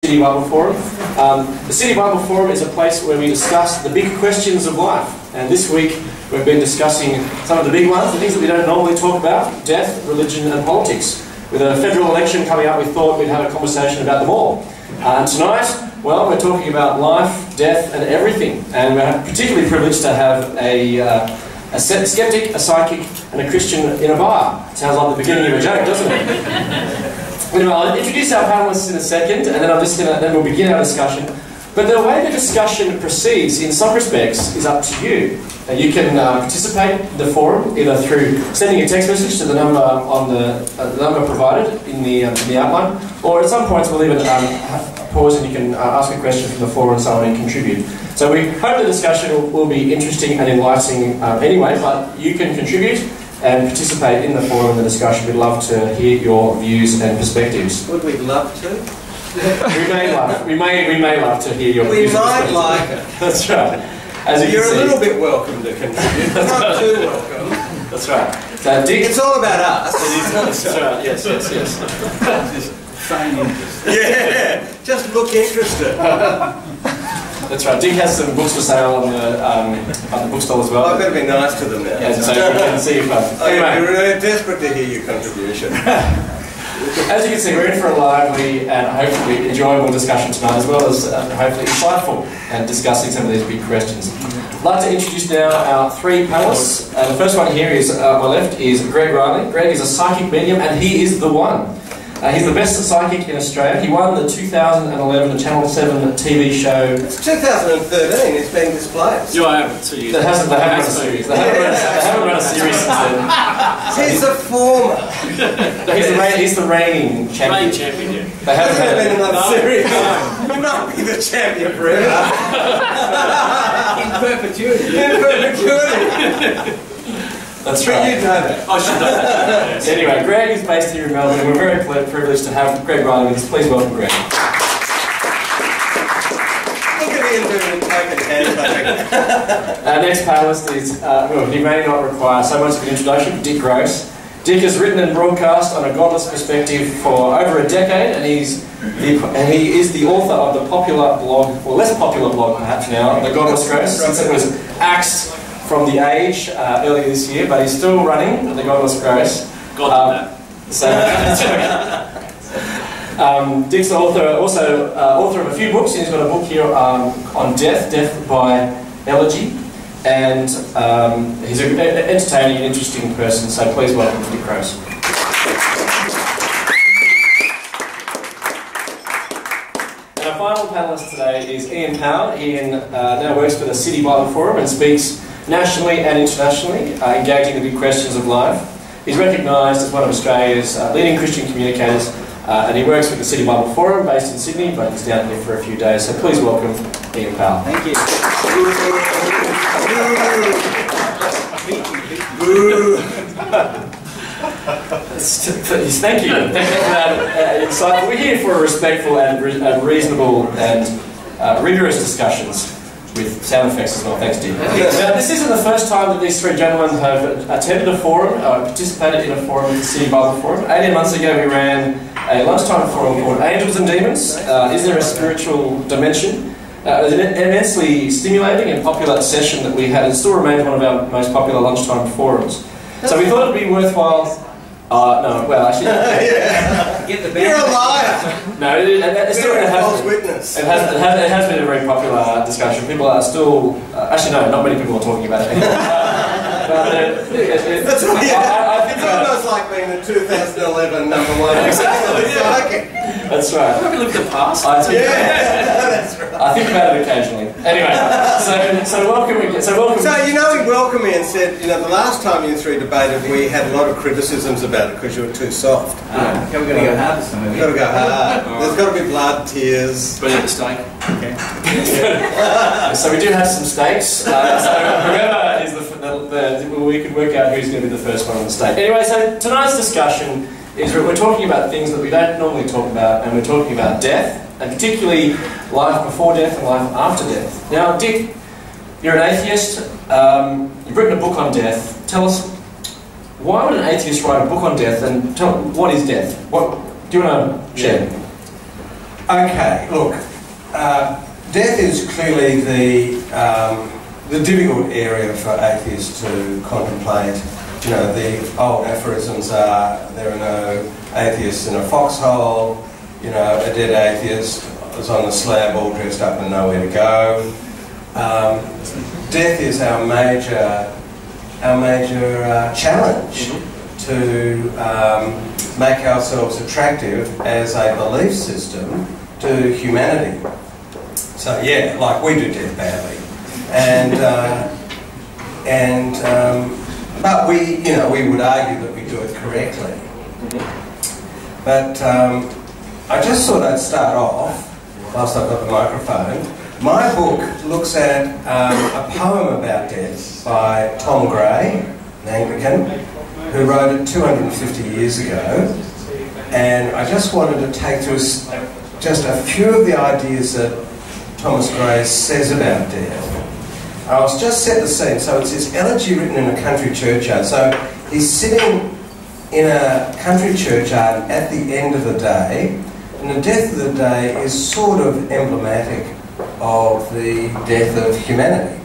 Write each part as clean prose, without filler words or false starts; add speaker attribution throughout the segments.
Speaker 1: City Bible Forum. The City Bible Forum is a place where we discuss the big questions of life. And this week we've been discussing some of the big ones, the things that we don't normally talk about: death, religion and politics. With a federal election coming up, we thought we'd have a conversation about them all. Tonight, well, we're talking about life, death and everything. And we're particularly privileged to have a skeptic, a psychic and a Christian in a bar. Sounds like the beginning of a joke, doesn't it? Anyway, I'll introduce our panellists in a second, and then we'll begin our discussion. But the way the discussion proceeds, in some respects, is up to you. You can participate in the forum either through sending a text message to the number on the number provided in the outline, or at some points we'll even pause and you can ask a question from the floor and someone can contribute. So we hope the discussion will be interesting and enlightening anyway, but you can contribute and participate in the forum and the discussion. We'd love to hear your views and perspectives.
Speaker 2: Would we love to?
Speaker 1: we may love to hear your views.
Speaker 2: We might like it.
Speaker 1: That's right. As
Speaker 2: you're a little bit welcome to contribute, but not too welcome.
Speaker 1: That's right. So Dick,
Speaker 2: it's all about us.
Speaker 1: It is. That's right. Yes.
Speaker 2: Just feign interest. Yeah. Just look interested.
Speaker 1: That's right. Dick has some books for sale on the bookstall as well.
Speaker 2: I've got to be nice to them now.
Speaker 1: Yeah, so you can see if
Speaker 2: anyway, we're really desperate to hear your contribution.
Speaker 1: As you can see, we're in for a lively and hopefully enjoyable discussion tonight, as well as hopefully insightful and discussing some of these big questions. I'd like to introduce now our three panellists. The first one here is, on my left, is Greg Riley. Greg is a psychic medium and he is the one. He's the best psychic in Australia. He won the 2011 Channel 7 TV show.
Speaker 2: It's 2013, it's being displayed.
Speaker 3: Yeah, I haven't seen you.
Speaker 1: They haven't run a series. They haven't run a series since then.
Speaker 2: He's a former.
Speaker 1: He's the reigning champion.
Speaker 3: Reigning champion, yeah.
Speaker 1: They haven't had
Speaker 2: another series. You're not be the champion forever.
Speaker 3: In perpetuity.
Speaker 2: In perpetuity.
Speaker 1: That's right.
Speaker 2: You know that.
Speaker 3: I should know that.
Speaker 1: So anyway, Greg is based here in Melbourne, and we're very privileged to have Greg Riley with us. Please welcome Greg.
Speaker 2: Look at him doing token hand.
Speaker 1: Our next panellist is, well, he may not require so much of an introduction, Dick Gross. Dick has written and broadcast on a godless perspective for over a decade, and he is the author of the popular blog, or less popular blog perhaps now, the Godless Gross, since it was axed from the Age earlier this year, but he's still running the Godless Gross. Dick's also author of a few books. He's got a book here on death by Elegy, and he's an entertaining and interesting person, so please welcome Dick Gross. And our final panellist today is Ian Powell. Ian now works for the City Bible Forum and speaks nationally and internationally, engaging the big questions of life. He's recognised as one of Australia's leading Christian communicators, and he works with the City Bible Forum based in Sydney, but he's down here for a few days. So please welcome Ian Powell.
Speaker 3: Thank you.
Speaker 1: Thank you for that insight. We're here for respectful and reasonable and rigorous discussions, with sound effects as well. Thanks, Dick. Now, this isn't the first time that these three gentlemen have attended a forum, participated in a forum at the City Bible Forum. 18 months ago we ran a lunchtime forum called Angels and Demons. Is there a spiritual dimension? It was an immensely stimulating and popular session that we had. It still remains one of our most popular lunchtime forums. So we thought it would be worthwhile. No, well, actually,
Speaker 2: get the you're alive.
Speaker 1: No, it has been a very popular discussion. People are still, actually no, not many people are talking about it anymore.
Speaker 2: It's almost like being the 2011 #1.
Speaker 1: Exactly. That's right.
Speaker 3: Have we lived the past?
Speaker 2: That's right.
Speaker 1: I think about it occasionally. Anyway, so welcome again. So
Speaker 2: you know, he welcomed me and said, you know, the last time you three debated, we had a lot of criticisms about it because you were too soft.
Speaker 3: Okay, we've got to go hard this time.
Speaker 2: We've got to go hard. There's got to be blood, tears.
Speaker 3: But the steak. Okay.
Speaker 1: So we do have some stakes. So whoever is we can work out who's going to be the first one on the stake. Anyway, so tonight's discussion is we're talking about things that we don't normally talk about, and we're talking about death, and particularly life before death and life after death. Now, Dick, you're an atheist. You've written a book on death. Tell us, why would an atheist write a book on death, and tell what is death? What do you want to share?
Speaker 2: Okay, look, death is clearly the difficult area for atheists to contemplate. You know, the old aphorisms are, there are no atheists in a foxhole, you know, a dead atheist is on the slab all dressed up and nowhere to go. Death is our major challenge to make ourselves attractive as a belief system to humanity. So yeah, like we do death badly, but we would argue that we do it correctly. But I just thought I'd start off, whilst I've got the microphone. My book looks at a poem about death by Tom Gray, an Anglican, who wrote it 250 years ago. And I just wanted to take to us just a few of the ideas that Thomas Gray says about death. I was just set the scene. So it's his elegy written in a country churchyard. So he's sitting in a country churchyard at the end of the day, and the death of the day is sort of emblematic of the death of humanity.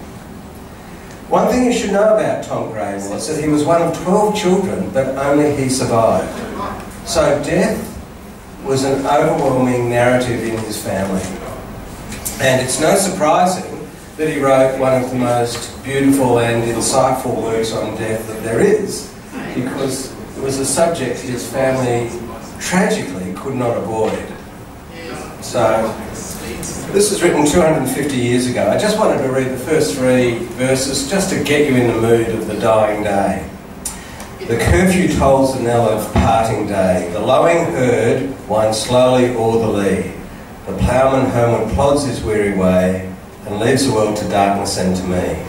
Speaker 2: One thing you should know about Tom Gray was that he was one of 12 children, but only he survived. So death was an overwhelming narrative in his family. And it's no surprising that he wrote one of the most beautiful and insightful works on death that there is, because it was a subject his family tragically could not avoid. So this was written 250 years ago. I just wanted to read the first 3 verses just to get you in the mood of the dying day. The curfew tolls the knell of parting day. The lowing herd winds slowly o'er the lea. The ploughman homeward plods his weary way and leaves the world to darkness and to me.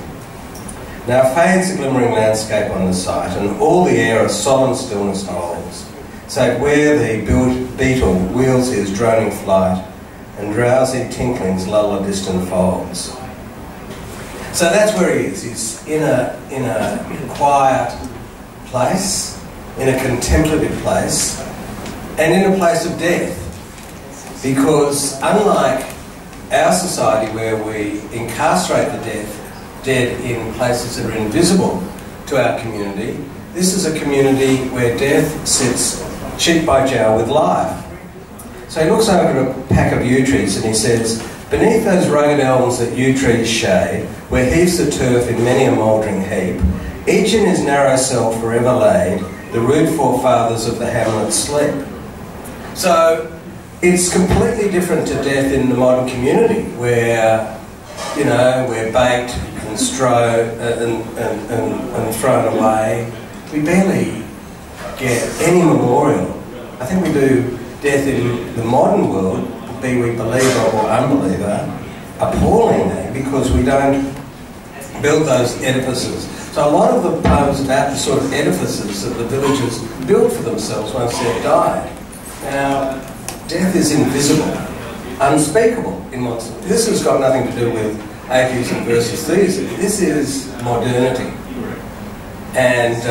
Speaker 2: Now fades the glimmering landscape on the sight, and all the air a solemn stillness holds, save where the beetle wheels his droning flight, and drowsy tinklings lull the distant folds. So that's where he is. He's in a quiet place, in a contemplative place, and in a place of death. Because unlike our society where we incarcerate the dead in places that are invisible to our community, this is a community where death sits cheek by jowl with life. So he looks over at a pack of yew trees and he says, beneath those rugged elms that yew trees shade, where heaves the turf in many a mouldering heap, each in his narrow cell forever laid, the rude forefathers of the hamlet sleep. So it's completely different to death in the modern community, where, you know, we're baked and thrown away. We barely get any memorial. I think we do death in the modern world, be we believer or unbeliever, appallingly, because we don't build those edifices. So a lot of the poems about the sort of edifices that the villagers built for themselves once they've died. Now, death is invisible, unspeakable in one sense. This has got nothing to do with atheism versus theism. This is modernity. And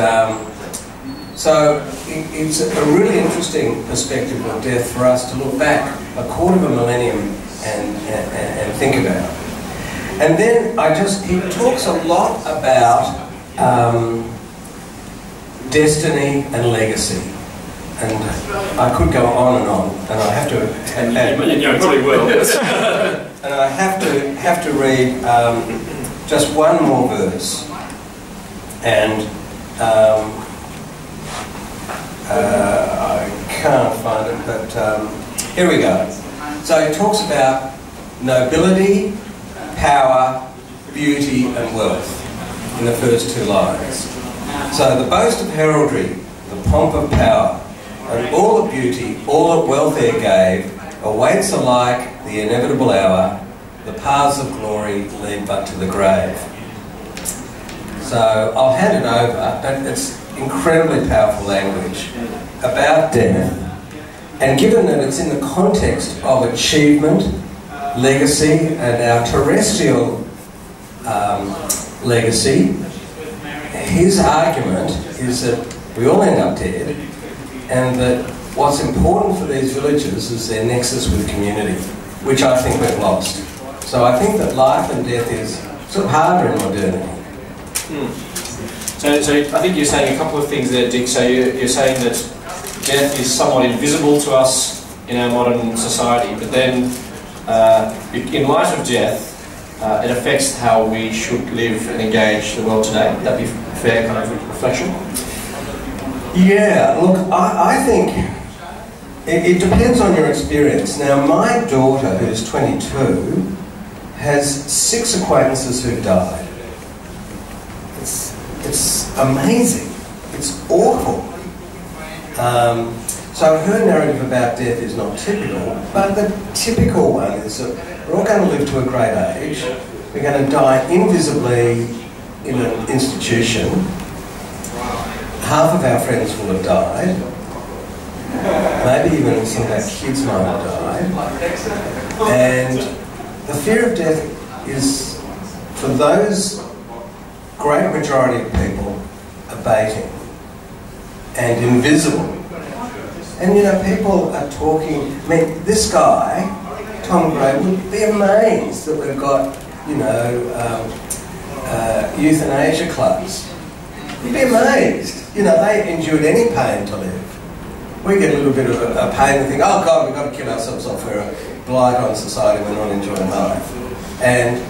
Speaker 2: so it's a really interesting perspective of death for us to look back a quarter of a millennium and think about. And then he talks a lot about destiny and legacy. And I could go on, and I have to.
Speaker 1: And you probably will.
Speaker 2: And I have to read just one more verse, and I can't find it, but here we go. So he talks about nobility, power, beauty, and wealth in the first 2 lines. So the boast of heraldry, the pomp of power, and all the beauty, all that wealth e'er gave, awaits alike the inevitable hour. The paths of glory lead but to the grave. So I'll hand it over, but it's incredibly powerful language about death. And given that it's in the context of achievement, legacy, and our terrestrial legacy, his argument is that we all end up dead, and that what's important for these villages is their nexus with the community, which I think we've lost. So I think that life and death is sort of harder in modernity.
Speaker 1: So I think you're saying a couple of things there, Dick. So you're saying that death is somewhat invisible to us in our modern society, but then in light of death, it affects how we should live and engage the world today. Would that be a fair kind of reflection?
Speaker 2: Yeah, look, I think it depends on your experience. Now, my daughter, who's 22, has 6 acquaintances who died. It's amazing. It's awful. So her narrative about death is not typical, but the typical one is that we're all going to live to a great age. We're going to die invisibly in an institution. Half of our friends will have died. Maybe even some of our kids might have died. And the fear of death is, for those great majority of people, abating and invisible. And you know, people are talking, I mean, this guy, Tom Gray, would be amazed that we've got, you know, euthanasia clubs. He'd be amazed. You know, they endured any pain to live. We get a little bit of a pain and think, oh God, we've got to kill ourselves off. We're a blight on society, we're not enjoying life. And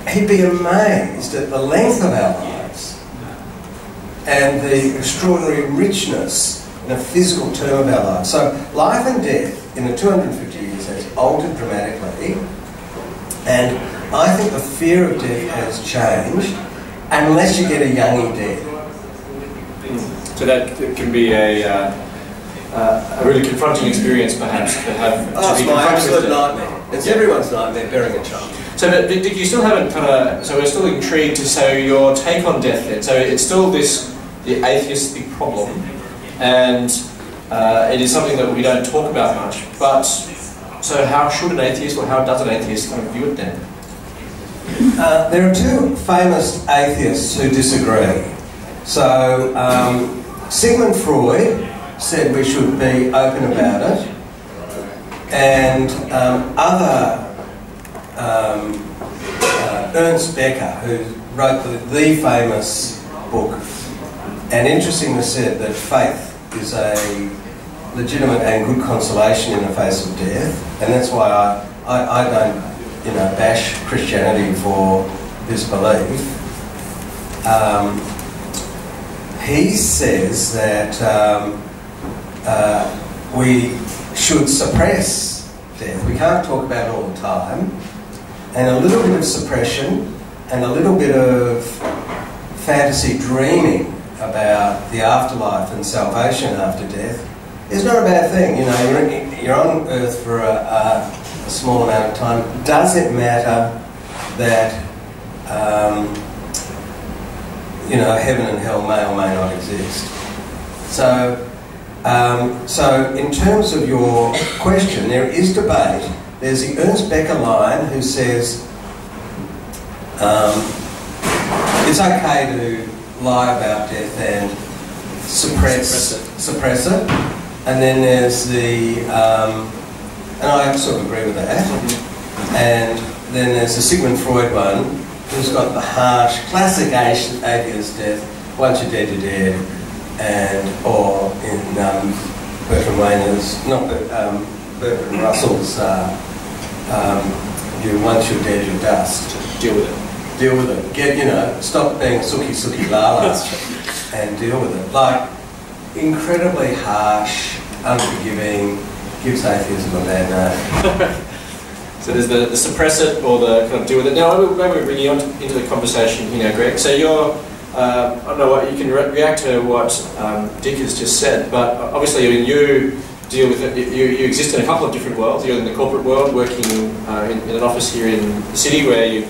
Speaker 2: he'd be amazed at the length of our lives and the extraordinary richness in a physical term of our lives. So life and death in the 250 years has altered dramatically, and I think the fear of death has changed unless you get a youngie dead.
Speaker 1: So that can be a really confronting experience, perhaps, to have.
Speaker 2: Oh, it's my absolute nightmare. It's everyone's nightmare, burying a child.
Speaker 1: So, but Dick, you still haven't kind of. So we're still intrigued to say your take on death. Then, so it's still the atheistic problem, and it is something that we don't talk about much. But so, how should an atheist, or how does an atheist kind of view it then?
Speaker 2: There are 2 famous atheists who disagree. So Sigmund Freud said we should be open about it, and Ernst Becker, who wrote the famous book, and interestingly said that faith is a legitimate and good consolation in the face of death, and that's why I don't, you know, bash Christianity for this belief. He says that we should suppress death. We can't talk about it all the time. And a little bit of suppression and a little bit of fantasy dreaming about the afterlife and salvation after death is not a bad thing. You know, you're on earth for a small amount of time. Does it matter that you know, heaven and hell may or may not exist? So in terms of your question, there is debate. There's the Ernst Becker line who says it's okay to lie about death and suppress it. And then there's the, and I sort of agree with that. And then there's the Sigmund Freud one, who's got the harsh, classic atheist death. Once you're dead, you're dead. And, or in Bertrand Rainer's, not Bertrand Russell's, once you're dead, you're dust.
Speaker 1: Deal with it.
Speaker 2: Deal with it. Get, you know, stop being suki lala and deal with it. Like, incredibly harsh, unforgiving, gives atheism a bad name.
Speaker 1: So there's the suppress it or the kind of deal with it. Now, maybe we bring you into the conversation, you know, Greg. So you're, I don't know what you can react to what Dick has just said, but obviously, I mean, you deal with it. You exist in a couple of different worlds. You're in the corporate world, working in an office here in the city where you're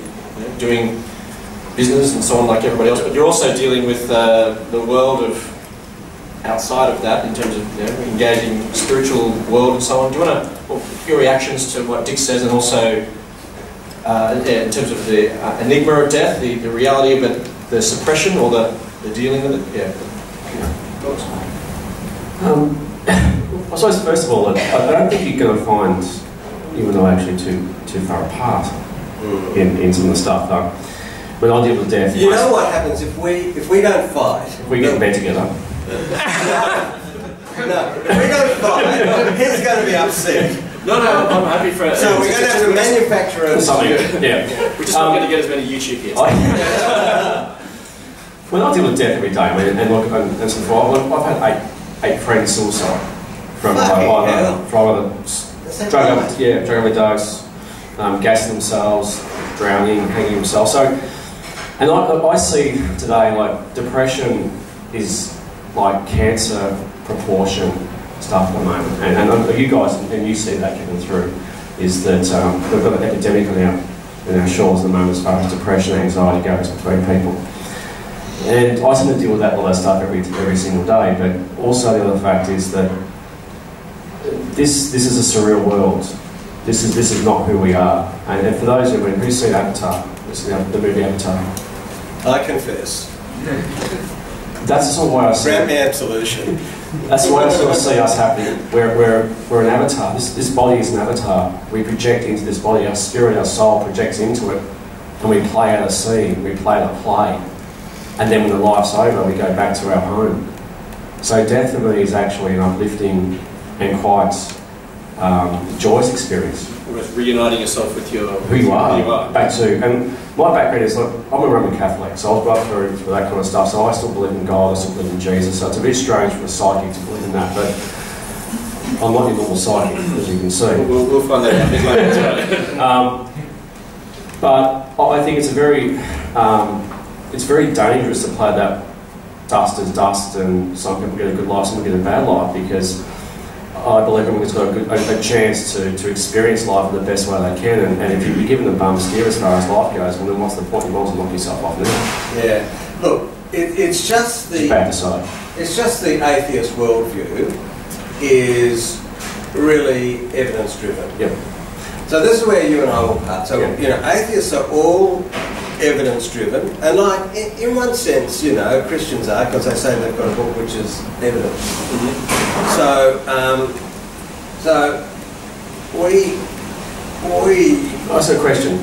Speaker 1: doing business and so on, like everybody else. But you're also dealing with the world of outside of that in terms of, you know, engaging spiritual world and so on. Do you want to, well, your reactions to what Dick says, and also in terms of the enigma of death, the reality of it, the suppression or the dealing with it? Yeah. I suppose first of all, I don't think you're going to find you and I actually too far apart in some of the stuff. When I deal with death,
Speaker 2: you know what happens if we don't fight?
Speaker 1: If we get in bed together.
Speaker 2: No, if we don't fight, he's going to be upset.
Speaker 3: No, I'm happy for it.
Speaker 2: So we're going to have to manufacture
Speaker 1: something. Yeah.
Speaker 3: We're just not going to get as many YouTube hits.
Speaker 1: When I deal with death every day, I mean, and look, and so far, I've had eight friends suicide from either drug overdose, gassing themselves, drowning, hanging themselves. So, and I see today like depression is like cancer proportion stuff at the moment, and you guys and you see that coming through is that we've got an epidemic on our shores at the moment as far as depression and anxiety goes between people. And I tend to deal with all that stuff every single day, but also the other fact is that this is a surreal world. This is not who we are. And for those who've seen Avatar, the movie Avatar,
Speaker 2: I confess.
Speaker 1: That's sort of why I see.
Speaker 2: Grant me absolution.
Speaker 1: That's why I sort of see us happening. We're an avatar. This body is an avatar. We project into this body. Our spirit, our soul projects into it, and we play out a scene. We play out a play. And then when the life's over, we go back to our home. So death for me is actually an uplifting and quite joyous experience.
Speaker 3: Almost reuniting yourself with
Speaker 1: who you are. Back to, and my background is like, I'm a Roman Catholic, so I was brought up through that kind of stuff, so I still believe in God, I still believe in Jesus, so it's a bit strange for a psychic to believe in that, but I'm not your normal psychic, as you can see.
Speaker 3: We'll find that out a bit later.
Speaker 1: But I think it's very dangerous to play that dust as dust, and some people get a good life, some people get a bad life, because I believe everyone's got a chance to experience life in the best way they can, and if you're given the bum steer as far as life goes, well then what's the point? You might as well knock yourself off now.
Speaker 2: Yeah. Look, it's just the...
Speaker 1: It's bad to say.
Speaker 2: It's just the atheist worldview is really evidence-driven.
Speaker 1: Yep.
Speaker 2: So this is where you and I will part. So,
Speaker 1: yep.
Speaker 2: you know, atheists are all evidence-driven, and like, in one sense, you know, Christians are, because they say they've got a book which is evidence. Mm-hmm. So we...
Speaker 1: I'll ask you a question.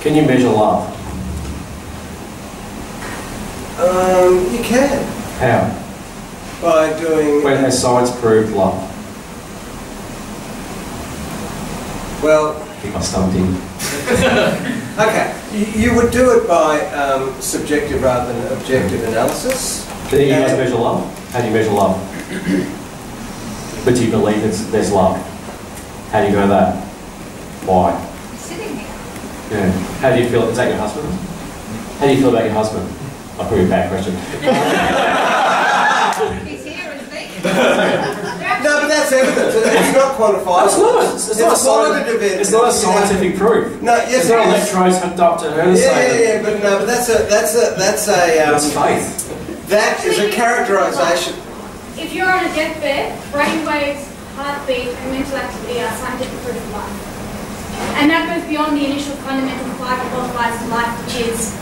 Speaker 1: Can you measure love?
Speaker 2: You can.
Speaker 1: How?
Speaker 2: By doing...
Speaker 1: When has science proved love?
Speaker 2: Well...
Speaker 1: I think I stumped him.
Speaker 2: Okay, you would do it by subjective rather than objective analysis.
Speaker 1: Can you guys measure love? How do you measure love? But do you believe there's love? How do you know that? Why?
Speaker 4: Sitting here.
Speaker 1: Yeah. How do you feel? Is that your husband? How do you feel about your husband? I'll put you a bad question.
Speaker 4: He's here, isn't he?
Speaker 2: No, but that's evidence. It's not quantifiable.
Speaker 1: It's not a scientific proof.
Speaker 2: No, yes,
Speaker 1: it's not electrodes hooked up to her.
Speaker 2: Yeah, but that's
Speaker 1: faith.
Speaker 2: That is a characterisation.
Speaker 5: If you're on a deathbed, brainwaves, heartbeat, and mental activity are scientific proof of life. And that goes beyond the initial fundamental five qualifiers of life, which is,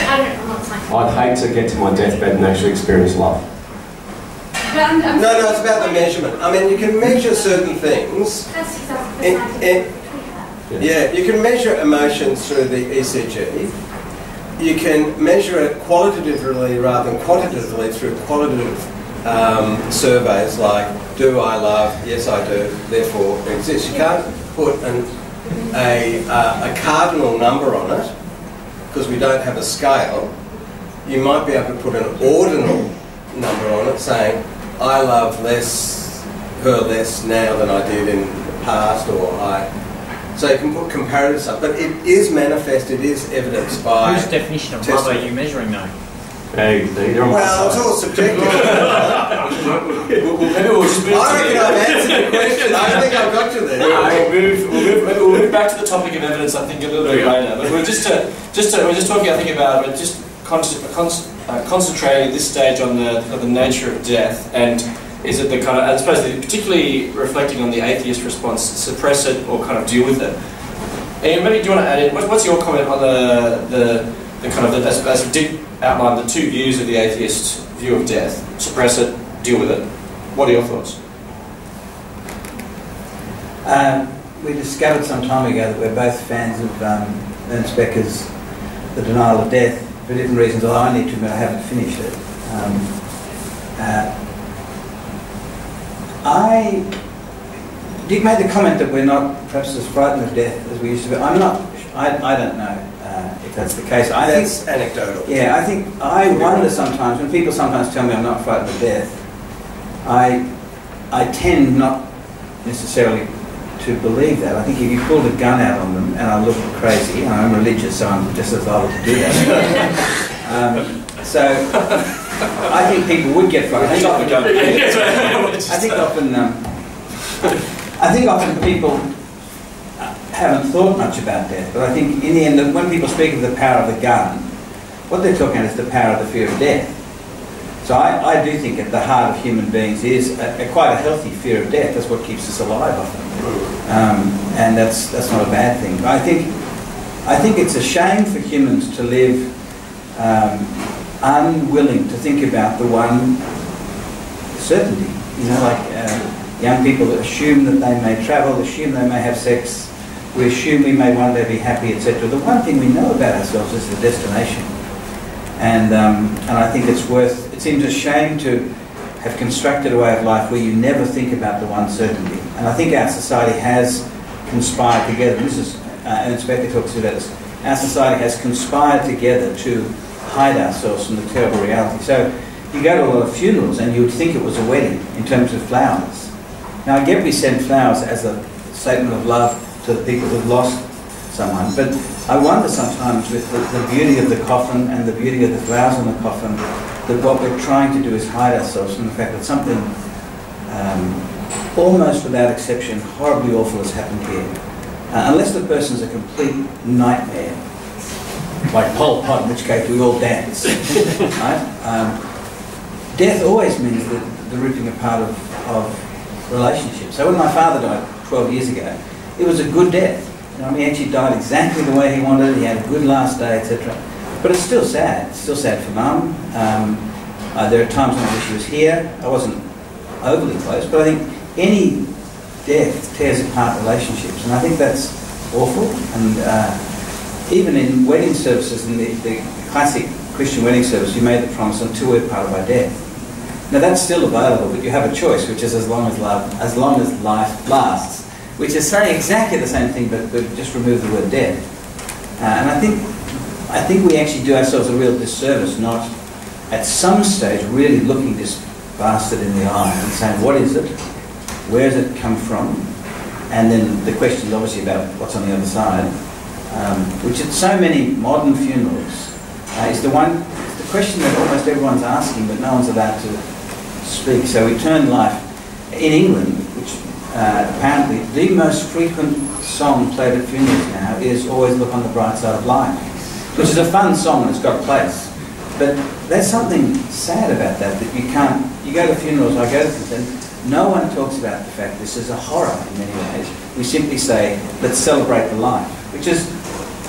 Speaker 5: I'm not scientific.
Speaker 1: I'd hate to get to my deathbed and actually experience love.
Speaker 5: No,
Speaker 2: it's about the measurement. I mean, you can measure certain things.
Speaker 5: That's exactly the scientific.
Speaker 2: Yeah, you can measure emotions through the ECG. You can measure it qualitatively rather than quantitatively through qualitative surveys like, do I love? Yes, I do, therefore it exists. You can't put a cardinal number on it because we don't have a scale. You might be able to put an ordinal number on it saying, I love her less now than I did in the past, so you can put comparative stuff, but it is manifest, it is evidenced by...
Speaker 6: Whose definition of love are you measuring though?
Speaker 2: Well, it's all subjective. I reckon I've answered the question. I think I've got you there.
Speaker 3: We'll move back to the topic of evidence, I think, a little bit later. But we're just talking, I think, about just concentrating at this stage on the nature of death, and is it the kind of, I suppose, particularly reflecting on the atheist response, suppress it or kind of deal with it. And maybe do you want to add in, what's your comment on the kind of, as we did outline, the two views of the atheist view of death? Suppress it, deal with it. What are your thoughts?
Speaker 7: We discovered some time ago that we're both fans of Ernst Becker's The Denial of Death, for different reasons, although I need to admit I haven't finished it. Dick made the comment that we're not perhaps as frightened of death as we used to be. I'm not. I don't know if that's the case.
Speaker 2: That's anecdotal.
Speaker 7: Yeah, I wonder sometimes, when people sometimes tell me I'm not frightened of death, I tend not necessarily to believe that. I think if you pulled a gun out on them, and I look crazy, and I'm religious, so I'm just as liable to do that. So I think people would get frightened. I think often people haven't thought much about death, but I think in the end, when people speak of the power of the gun, what they're talking about is the power of the fear of death. So I do think at the heart of human beings is quite a healthy fear of death. That's what keeps us alive often, and that's not a bad thing. But I think it's a shame for humans to live unwilling to think about the one certainty. You know, like young people assume that they may travel, assume they may have sex, we assume we may one day be happy, etc. The one thing we know about ourselves is the destination. And I think it seems a shame to have constructed a way of life where you never think about the one certainty. And I think our society has conspired together, and this is, Ernst Becker talks about this, our society has conspired together to hide ourselves from the terrible reality. So you go to a lot of funerals and you would think it was a wedding in terms of flowers. Now I get we send flowers as a statement of love to the people who've lost someone, but I wonder sometimes with the beauty of the coffin and the beauty of the flowers on the coffin, that what we're trying to do is hide ourselves from the fact that something almost without exception horribly awful has happened here. Unless the person's a complete nightmare, like Pol Pot, in which case we all dance, right? Death always means the ripping apart of relationships. So when my father died 12 years ago, it was a good death. You know, I mean, he actually died exactly the way he wanted it. He had a good last day, etc. But it's still sad. It's still sad for Mum. There are times when I wish she was here. I wasn't overly close, but I think any death tears apart relationships, and I think that's awful. And even in wedding services, in the classic Christian wedding service, you made the promise until we're parted by death. Now that's still available, but you have a choice, which is as long as life lasts, which is saying exactly the same thing, but just remove the word death. And I think we actually do ourselves a real disservice not at some stage really looking this bastard in the eye and saying, what is it? Where does it come from? And then the question is obviously about what's on the other side, which at so many modern funerals is the question that almost everyone's asking, but no one's allowed to speak. So we turn life in England, which apparently the most frequent song played at funerals now is "Always Look on the Bright Side of Life," which is a fun song and it's got a place. But there's something sad about that you can't. You go to funerals, I go to them, and no one talks about the fact this is a horror in many ways. We simply say, let's celebrate the life, which is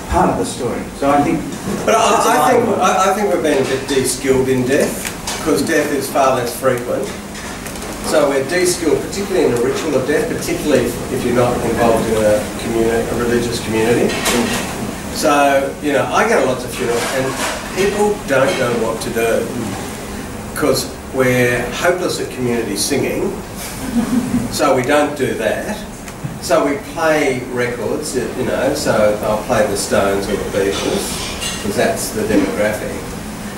Speaker 7: part of the story. So I think...
Speaker 2: But I think we've been a bit de-skilled in death, because death is far less frequent. So we're de-skilled, particularly in the ritual of death, particularly if you're not involved in a religious community. So, you know, I go to lots of funerals and people don't know what to do, because we're hopeless at community singing, so we don't do that. So we play records, you know, so I'll play the Stones or the Beatles, because that's the demographic.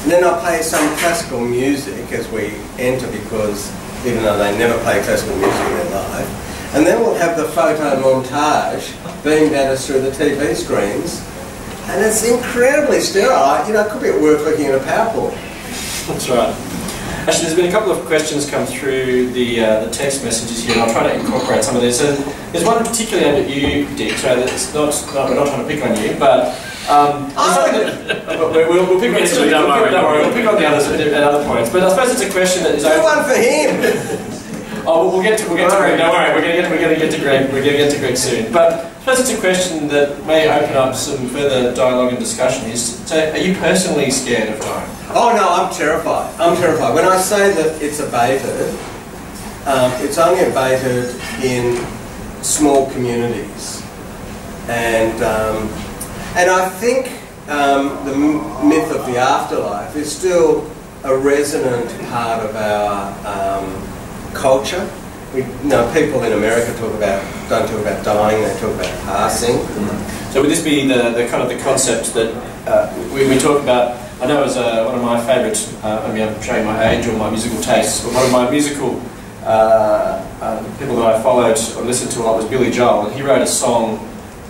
Speaker 2: And then I'll play some classical music as we enter, because even though they never play classical music in their life. And then we'll have the photo montage beamed at us through the TV screens, and it's incredibly sterile. You know, it could be at work looking at a PowerPoint.
Speaker 3: That's right. Actually, there's been a couple of questions come through the text messages here, and I'll try to incorporate some of these. So there's one particularly aimed at you, Dick, so that's we're not trying to pick on you, but we'll pick on you. Don't worry, we'll pick on the others at other points. But I suppose it's a question that is
Speaker 2: do one for him.
Speaker 3: Oh, we'll get to Greg. Don't worry, we're going to get to Greg. We're going to get to Greg soon. But I suppose it's a question that may open up some further dialogue and discussion. So, are you personally scared of dying?
Speaker 2: Oh no, I'm terrified. I'm terrified. When I say that it's abated, it's only abated in small communities, and I think the myth of the afterlife is still a resonant part of our culture. People in America don't talk about dying; they talk about passing.
Speaker 3: So would this be the kind of the concept that we talk about? I know as one of my favourite, maybe I'm showing my age or my musical tastes, but one of my musical people that I followed or listened to a lot was Billy Joel, and he wrote a song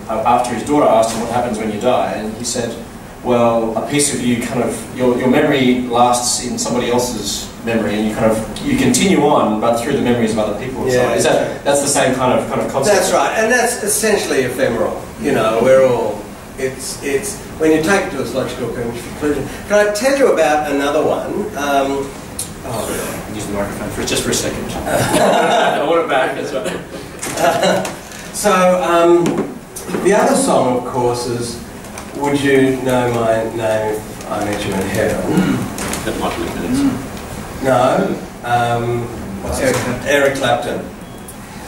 Speaker 3: after his daughter asked him what happens when you die, and he said, well, a piece of you kind of, your memory lasts in somebody else's memory, and you continue on, but through the memories of other people.
Speaker 2: Yeah.
Speaker 3: So that's the same kind of concept?
Speaker 2: That's right, and that's essentially ephemeral. We're all, it's when you take it to its logical conclusion. Can I tell you about another one?
Speaker 3: Use the microphone just for a second. I want it back, that's right.
Speaker 2: The other song, of course, is Would You Know My Name If I Met You in Heaven?
Speaker 3: That might be
Speaker 2: No. Eric Clapton.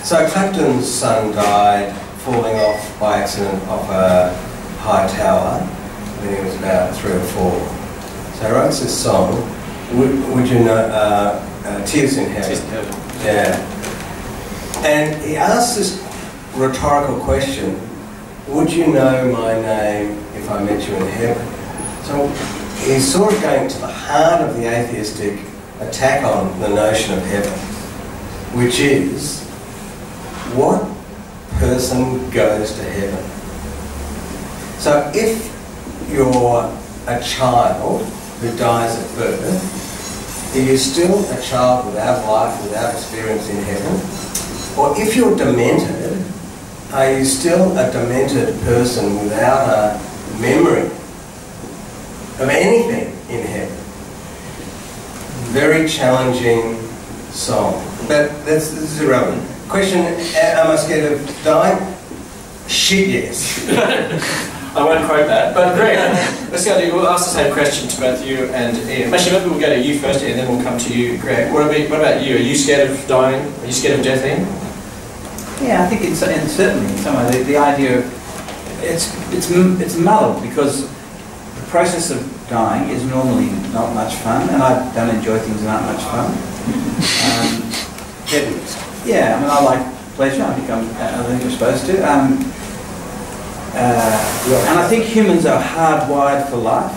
Speaker 2: So Clapton's son died falling off by accident off a high tower when he was about 3 or 4. So he writes this song, Would You Know, Tears in Heaven.
Speaker 3: Tears in Heaven.
Speaker 2: Yeah. And he asks this rhetorical question, would you know my name if I met you in heaven? So he's sort of going to the heart of the atheistic attack on the notion of heaven, which is, what person goes to heaven? So if you're a child who dies at birth, are you still a child without life, without experience in heaven? Or if you're demented, are you still a demented person without a memory of anything in heaven? Very challenging song. But this is irrelevant. Question, am I scared of dying? Shit, yes.
Speaker 3: I won't quote that, but Greg, let's go. We'll ask the same question to both you and Ian. Actually, maybe we'll go to you first, Ian, then we'll come to you, Greg. What about you? Are you scared of dying? Are you scared of death, Ian?
Speaker 7: Yeah, I think certainly in some way the idea of it's muddled, because the process of dying is normally not much fun, and I don't enjoy things that aren't much fun. Yeah, I mean, I like pleasure. I think I'm supposed to. And I think humans are hardwired for life.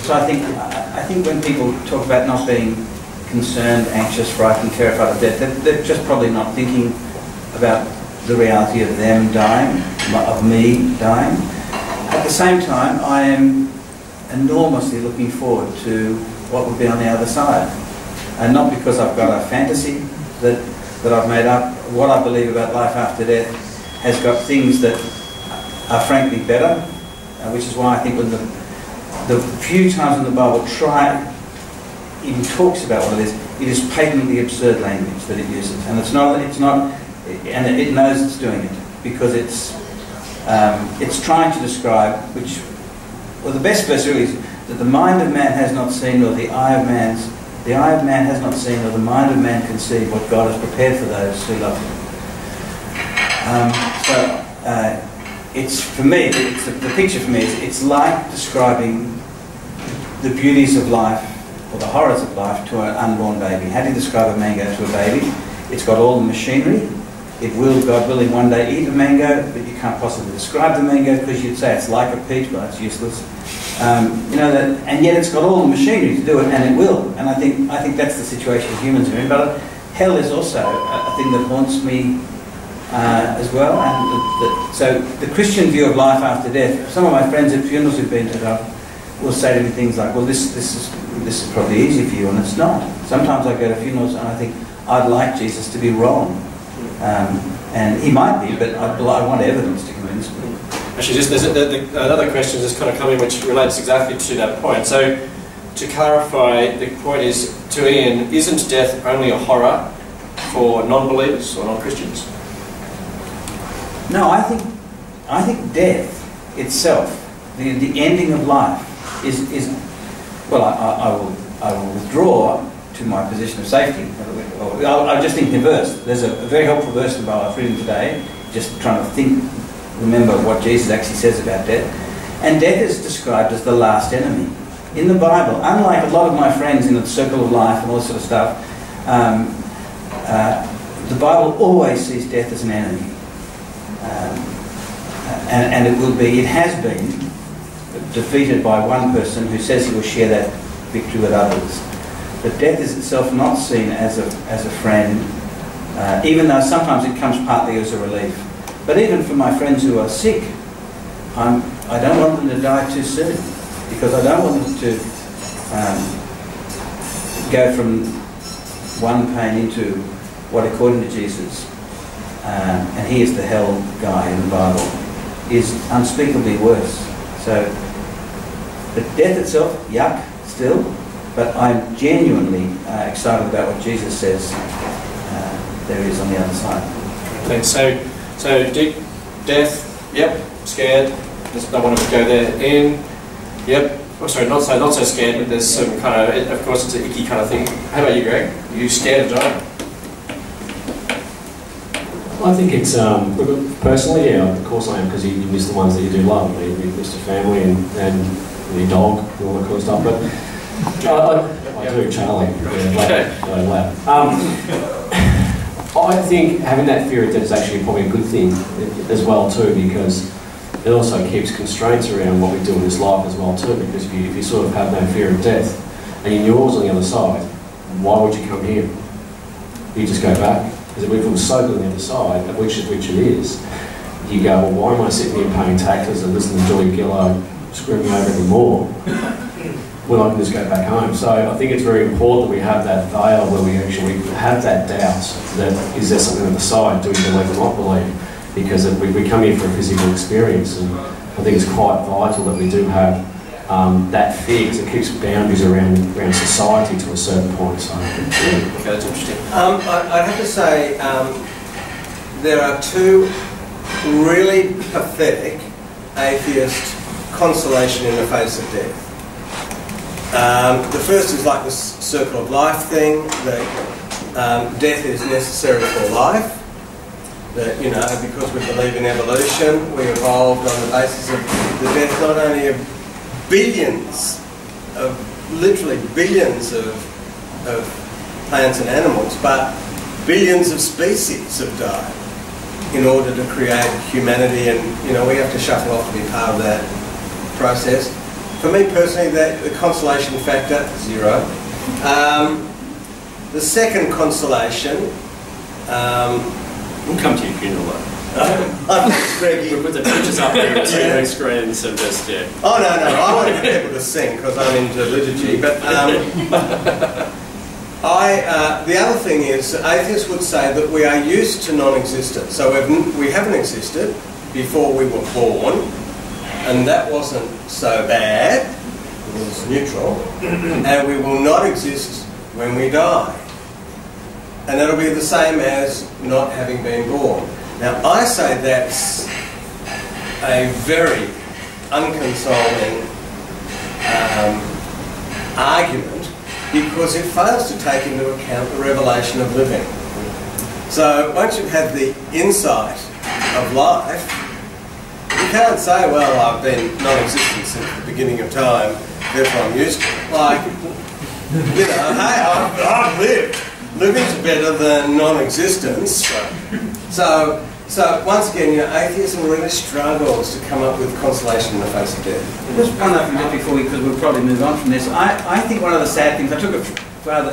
Speaker 7: So I think when people talk about not being concerned, anxious, frightened, terrified of death, they're just probably not thinking about the reality of them dying, of me dying. At the same time, I am enormously looking forward to what will be on the other side. And not because I've got a fantasy that I've made up. What I believe about life after death has got things that are frankly better, which is why I think when the few times in the Bible even talks about what it is patently absurd language that it uses, and it's not, and it knows it's doing it because it's trying to describe the best verse really is that the mind of man has not seen, nor the eye of man has not seen, nor the mind of man conceive what God has prepared for those who love Him. It's for me, the picture for me is it's like describing the beauties of life or the horrors of life to an unborn baby. How do you describe a mango to a baby? It's got all the machinery. It will, God willing, one day eat a mango, but you can't possibly describe the mango because you'd say it's like a peach, but it's useless. And yet it's got all the machinery to do it, and it will. And I think that's the situation humans are in. But hell is also a thing that haunts me as well. And so the Christian view of life after death. Some of my friends at funerals who've been to it will say to me things like, "Well, this is probably easy for you," and it's not. Sometimes I go to funerals and I think I'd like Jesus to be wrong. And he might be, but I want evidence to convince me.
Speaker 3: Actually, there's another question that's kind of coming which relates exactly to that point. So, to clarify, the point is, to Ian, isn't death only a horror for non-believers or non-Christians?
Speaker 7: No, I think death itself, the ending of life, is well, I will withdraw to my position of safety. I'll just think the verse. There's a very helpful verse in the Bible I was reading today just trying to remember what Jesus actually says about death. And death is described as the last enemy. In the Bible, unlike a lot of my friends in the circle of life and all this sort of stuff, the Bible always sees death as an enemy. And it has been defeated by one person who says he will share that victory with others. But death is itself not seen as a friend, even though sometimes it comes partly as a relief. But even for my friends who are sick, I don't want them to die too soon, because I don't want them to go from one pain into what, according to Jesus, and he is the hell guy in the Bible, is unspeakably worse. So, the death itself, yuck, still, but I'm genuinely excited about what Jesus says there is on the other side.
Speaker 3: Thanks. So death, yep, scared, just don't want to go there. In, yep, oh, sorry, not so scared, but there's some kind of course it's an icky kind of thing. How about you, Greg? Are you scared of dying?
Speaker 1: I think it's, personally, yeah, of course I am, because you miss the ones that you do love. You miss your family and your dog and all that kind of stuff. But I do, Charlie. I think having that fear of death is actually probably a good thing as well too, because it also keeps constraints around what we do in this life as well too. Because if you sort of have no fear of death and you knew what was on the other side, why would you come here? You just go back. Because if we feel so good on the other side, which it is, you go, well, why am I sitting here paying taxes and listening to Joey Gillow screwing over any more when I can just go back home? So I think it's very important that we have that veil where we actually have that doubt that is there something on the side, do we believe or not believe? Because we come here for a physical experience, and I think it's quite vital that we do have that fear, because it keeps boundaries around society to a certain point. So, yeah.
Speaker 3: Okay, that's interesting.
Speaker 2: I'd have to say there are two really pathetic atheist consolation in the face of death. The first is like the circle of life thing, that death is necessary for life. That, because we believe in evolution, we evolved on the basis of the death not only of literally billions of plants and animals, but billions of species have died in order to create humanity, and we have to shuffle off to be part of that process. For me personally, the consolation factor, 0. The second consolation,
Speaker 3: we'll come to your funeral though.
Speaker 2: Greggy.
Speaker 3: We'll put the pictures up here on the screens and just, yeah.
Speaker 2: Oh, no, I want to get people to sing because I'm into liturgy. But the other thing is, atheists would say that we are used to non-existence. So we haven't existed before we were born, and that wasn't so bad. It was neutral. And we will not exist when we die. And that'll be the same as not having been born. Now, I say that's a very unconsoling argument, because it fails to take into account the revelation of living. So once you've had the insight of life, you can't say, well, I've been non-existent since the beginning of time, therefore I'm used to it. Like, hey, I've lived. Living's better than non-existence. So once again, atheism really struggles to come up with consolation in the face of death.
Speaker 7: Just one other thing just before because we'll probably move on from this. I think one of the sad things, I took a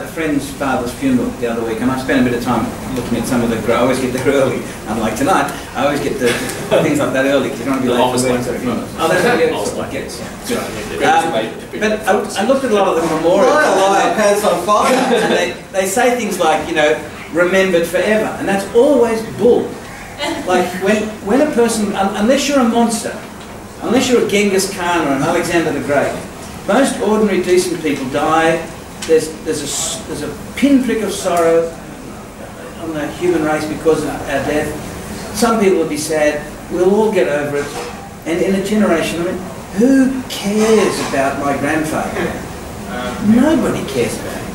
Speaker 7: friend's father's funeral the other week, and I spent a bit of time looking at some of the, I always get there early, unlike tonight, I always get the things like that early, because you don't want to be late for weddings or funerals. Oh, that's what but I looked at a lot of the memorials.
Speaker 2: Pants on fire.
Speaker 7: And they say things like, remembered forever, and that's always bull. Like when a person, unless you're a monster, unless you're a Genghis Khan or an Alexander the Great, most ordinary decent people die. There's a pinprick of sorrow on the human race because of our death. Some people will be sad. We'll all get over it. And in a generation, who cares about my grandfather? Nobody cares about him.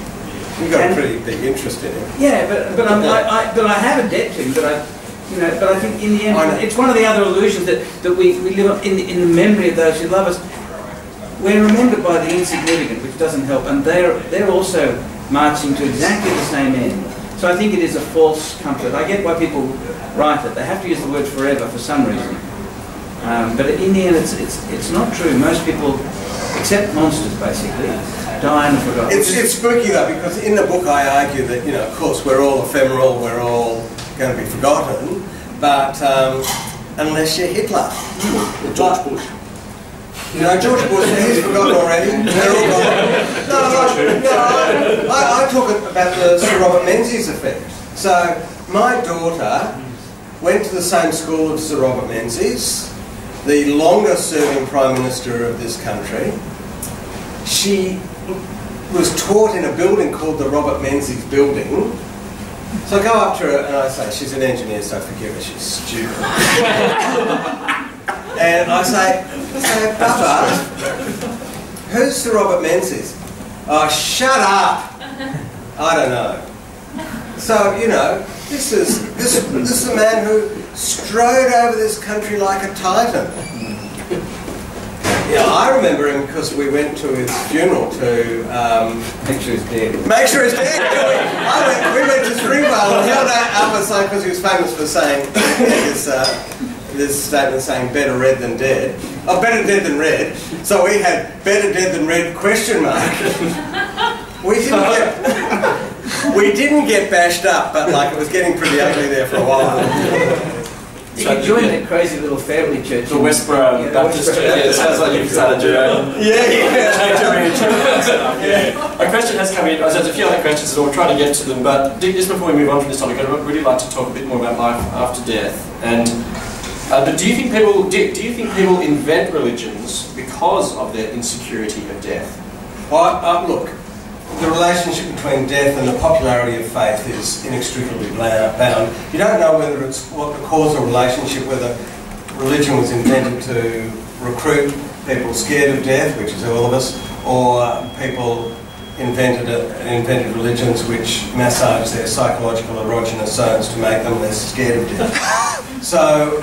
Speaker 2: You've got a pretty big interest in him.
Speaker 7: Yeah, but I have a debt to him. But You know, but I think in the end, it's one of the other illusions that we live in the memory of those who love us. We're remembered by the insignificant, which doesn't help, and they're also marching to exactly the same end. So I think it is a false comfort. I get why people write it. They have to use the word forever for some reason. But in the end, it's not true. Most people, except monsters, basically, die and are forgotten.
Speaker 2: It's spooky though, because in the book I argue that, you know, of course we're all ephemeral, we're all going to be forgotten, but unless you're Hitler.
Speaker 1: George Bush.
Speaker 2: No, George Bush, he's forgotten already. They're all gone. No, I talk about the Sir Robert Menzies effect. So my daughter went to the same school as Sir Robert Menzies, the longest serving Prime Minister of this country. She was taught in a building called the Robert Menzies Building. So I go up to her and I say, she's an engineer, so forgive her, she's stupid. And I say, Papa, who's Sir Robert Menzies? Oh, shut up! I don't know. So, you know, this is a man who strode over this country like a titan. Yeah, I remember him because we went to his funeral to
Speaker 7: Make sure he's dead.
Speaker 2: make sure he's dead. We went to Springvale and held out our sign because he was famous for saying this statement saying better red than dead. Oh, better dead than red. So we had better dead than red question mark. We didn't get bashed up, but like it was getting pretty ugly there for a while.
Speaker 7: You can join that crazy little family church.
Speaker 3: The Westboro Baptist Church. Yeah, it sounds like you've started your own. A question has come in. There's a few other questions, and we'll try to get to them. But just before we move on from this topic, I'd really like to talk a bit more about life after death. And but do you think people invent religions because of their insecurity of death?
Speaker 2: Look, the relationship between death and the popularity of faith is inextricably bound. You don't know whether it's what the causal relationship, whether religion was invented to recruit people scared of death, which is all of us, or people invented religions which massage their psychological erogenous zones to make them less scared of death. So,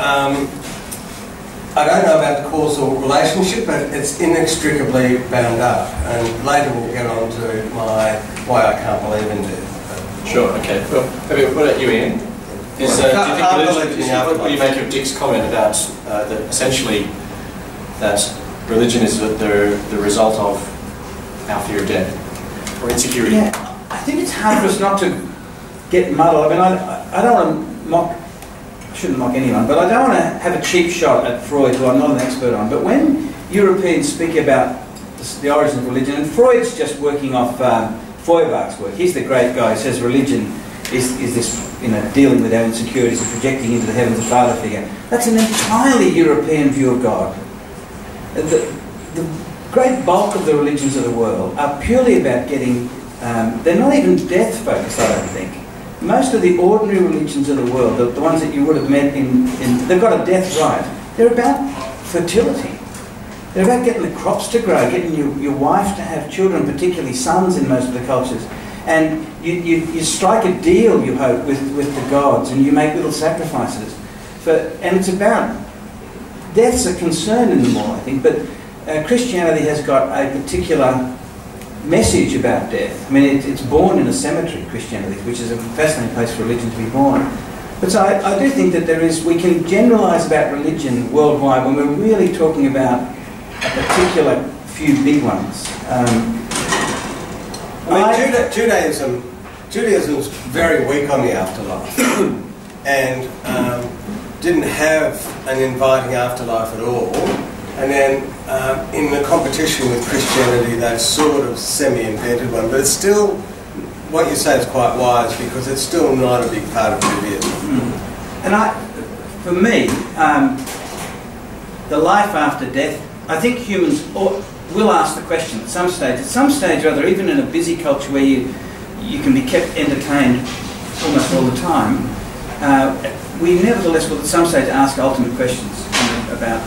Speaker 2: I don't know about the causal relationship, but it's inextricably bound up. And later we'll get on to why I can't believe in death.
Speaker 3: Sure, okay. Well, maybe we'll put it you in. Do you think what do you make of Dick's comment about essentially that religion is the result of our fear of death or insecurity?
Speaker 7: Yeah, I think it's hard for us not to get muddled. I mean, I don't want to mock. Shouldn't mock anyone, but I don't want to have a cheap shot at Freud, who I'm not an expert on. But when Europeans speak about the origin of religion, and Freud's just working off Feuerbach's work. He's the great guy who says religion is this, you know, dealing with our insecurities and projecting into the heavens a father figure. That's an entirely European view of God. The great bulk of the religions of the world are purely about getting. They're not even death focused, I don't think. Most of the ordinary religions of the world, the ones that you would have met they've got a death right. They're about fertility. They're about getting the crops to grow, getting your wife to have children, particularly sons in most of the cultures. And you strike a deal, you hope, with the gods, and you make little sacrifices. And it's about, death's a concern in them all, I think, but Christianity has got a particular message about death. I mean, it's born in a cemetery, Christianity, which is a fascinating place for religion to be born. But so I do think that we can generalise about religion worldwide when we're really talking about a particular few big ones.
Speaker 2: Judaism was very weak on the afterlife and didn't have an inviting afterlife at all. And then in the competition with Christianity, they've sort of semi-invented one. But it's still, what you say is quite wise, because it's still not a big part of Judaism.
Speaker 7: And for me, the life after death, I think humans will ask the question at some stage. At some stage or other, even in a busy culture where you can be kept entertained almost all the time, we nevertheless will at some stage ask ultimate questions about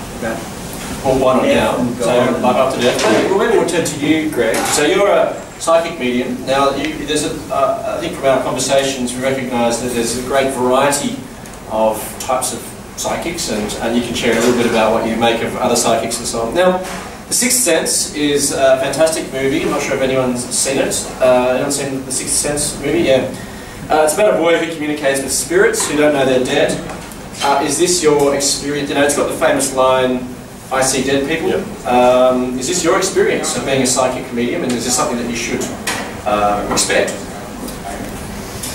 Speaker 3: Or why not now? So, life after death. Well, maybe we'll turn to you, Greg. So you're a psychic medium. Now, I think from our conversations we recognise that there's a great variety of types of psychics, and you can share a little bit about what you make of other psychics and so on. Now, The Sixth Sense is a fantastic movie. I'm not sure if anyone's seen it. Anyone seen The Sixth Sense movie? Yeah. It's about a boy who communicates with spirits who don't know they're dead. Is this your experience? You know, it's got the famous line, "I see dead people." Yep. Is this your experience of being a psychic medium, and is this something that you should expect?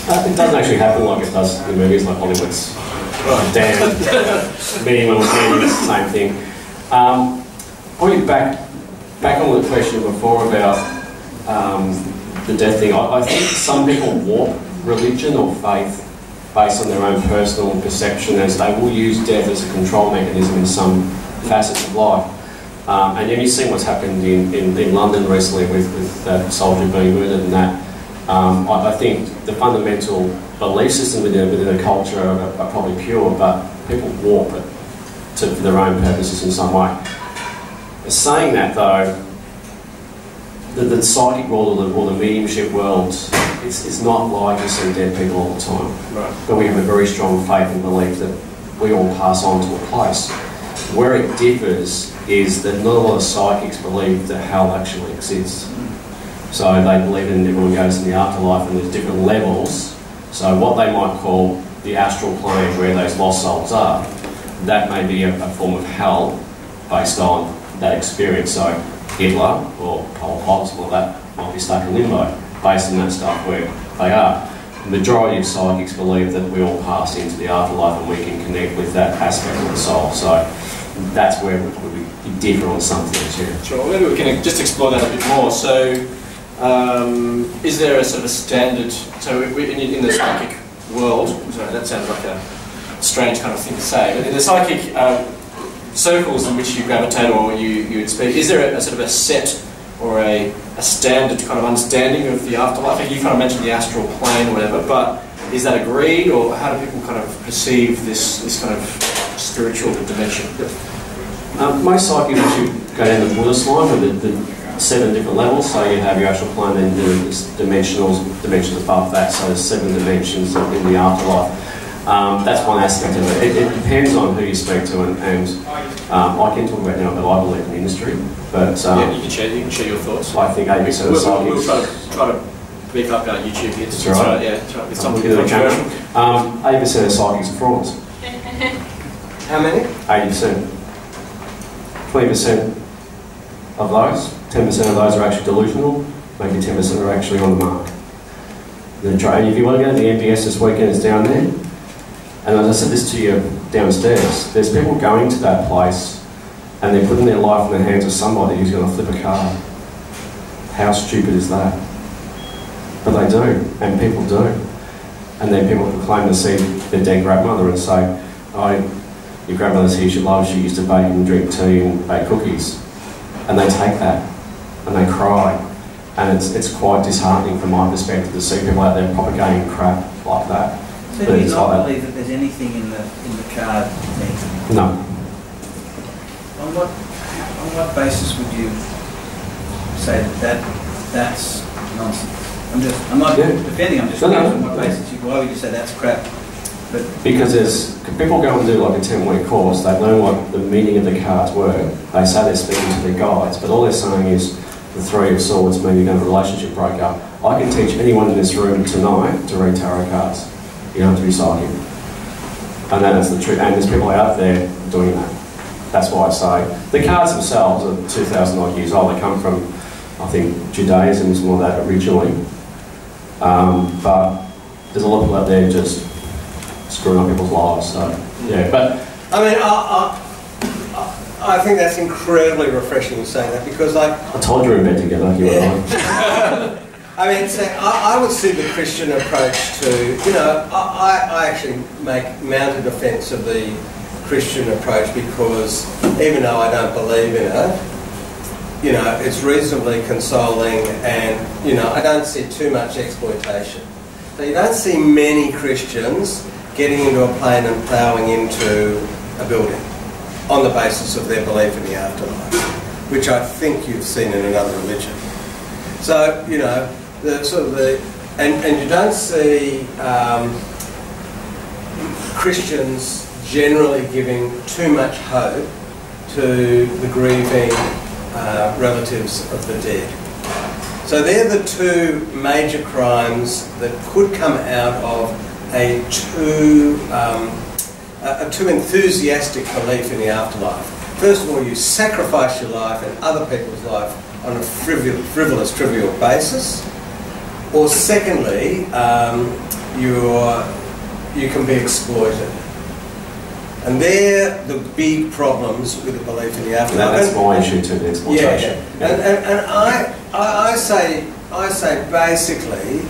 Speaker 1: It doesn't actually happen like it does in movies like Hollywood's. Damn, medium and medium is the same thing. Probably back on the question before about the death thing. I think some people warp religion or faith based on their own personal perception, as they will use death as a control mechanism in some facets of life. And then you've seen what's happened in London recently with that soldier being murdered and that. I think the fundamental belief system within a culture are probably pure, but people warp it for their own purposes in some way. Saying that though, the psychic world or the mediumship world, it's not like you see dead people all the time.
Speaker 3: Right.
Speaker 1: But we have a very strong faith and belief that we all pass on to a place. Where it differs is that not a lot of psychics believe that hell actually exists. So they believe that everyone goes in the afterlife and there's different levels. So what they might call the astral plane, where those lost souls are, that may be a form of hell based on that experience. So Hitler or Pol Pot, that might be stuck in limbo based on that stuff where they are. The majority of psychics believe that we all pass into the afterlife and we can connect with that aspect of the soul. So that's where we differ on some things here.
Speaker 3: Sure, well, maybe we can just explore that a bit more. So, is there a sort of a standard, so in the psychic world, sorry, that sounds like a strange kind of thing to say, but in the psychic circles in which you gravitate or you would speak, is there a sort of a set or a standard kind of understanding of the afterlife? You kind of mentioned the astral plane or whatever, but is that agreed, or how do people kind of perceive this kind of spiritual dimension?
Speaker 1: Most psychics actually go down the Buddhist line with the 7 different levels. So you have your astral plane, then there's dimensions above that, so there's 7 dimensions in the afterlife. That's one aspect of it. It depends on who you speak to, and I can talk about now that I believe in the industry, but
Speaker 3: yeah, you can share your thoughts.
Speaker 1: I think 80% of psychics.
Speaker 3: We'll try to beef up our YouTube hits.
Speaker 1: That's right.
Speaker 3: Yeah, try to get
Speaker 1: I'm
Speaker 3: something
Speaker 1: looking at the
Speaker 3: controversial.
Speaker 1: 80% of psychics are frauds.
Speaker 2: How many?
Speaker 1: 80%. 20% of those, 10% of those are actually delusional, maybe 10% are actually on the mark. If you want to go to the MBS this weekend, it's down there. And as I said this to you downstairs, there's people going to that place and they're putting their life in the hands of somebody who's going to flip a card. How stupid is that? But they do, and people do. And then people proclaim to see their dead grandmother and say, "Oh, your grandmother's here, she loves you, used to bake and drink tea and bake cookies." And they take that and they cry. And it's quite disheartening from my perspective to see people out there propagating crap like that.
Speaker 7: So do you not believe that there's anything in the card thing?
Speaker 1: No.
Speaker 7: On what basis would you say that's nonsense? I'm not defending, I'm just curious on what basis why would you say that's crap? But
Speaker 1: because people go and do like a 10-week course, they learn what the meaning of the cards were. They say they're speaking to their guides, but all they're saying is the 3 of Swords mean you're going to have a relationship break up. I can teach anyone in this room tonight to read tarot cards. You don't have to be psychic. And that is the truth. And there's people out there doing that. That's why I say the cards themselves are 2,000 odd years old. They come from, I think, Judaism and all that originally. But there's a lot of people out there just screwing up people's lives. So yeah, but
Speaker 2: I mean, I think that's incredibly refreshing to say that, because like
Speaker 1: I told you we were in bed together. You and I.
Speaker 2: I mean, I would see the Christian approach to, you know, I actually make mounted defence of the Christian approach, because even though I don't believe in it, you know, it's reasonably consoling, and, you know, I don't see too much exploitation. So you don't see many Christians getting into a plane and ploughing into a building on the basis of their belief in the afterlife, which I think you've seen in another religion. So, you know, and you don't see Christians generally giving too much hope to the grieving relatives of the dead. So they're the two major crimes that could come out of a too enthusiastic belief in the afterlife. First of all, you sacrifice your life and other people's life on a frivolous, trivial basis. Or secondly, you can be exploited. And they're the big problems with the belief in the afterlife.
Speaker 1: That's my issue too, the exploitation.
Speaker 2: Yeah. And I say basically,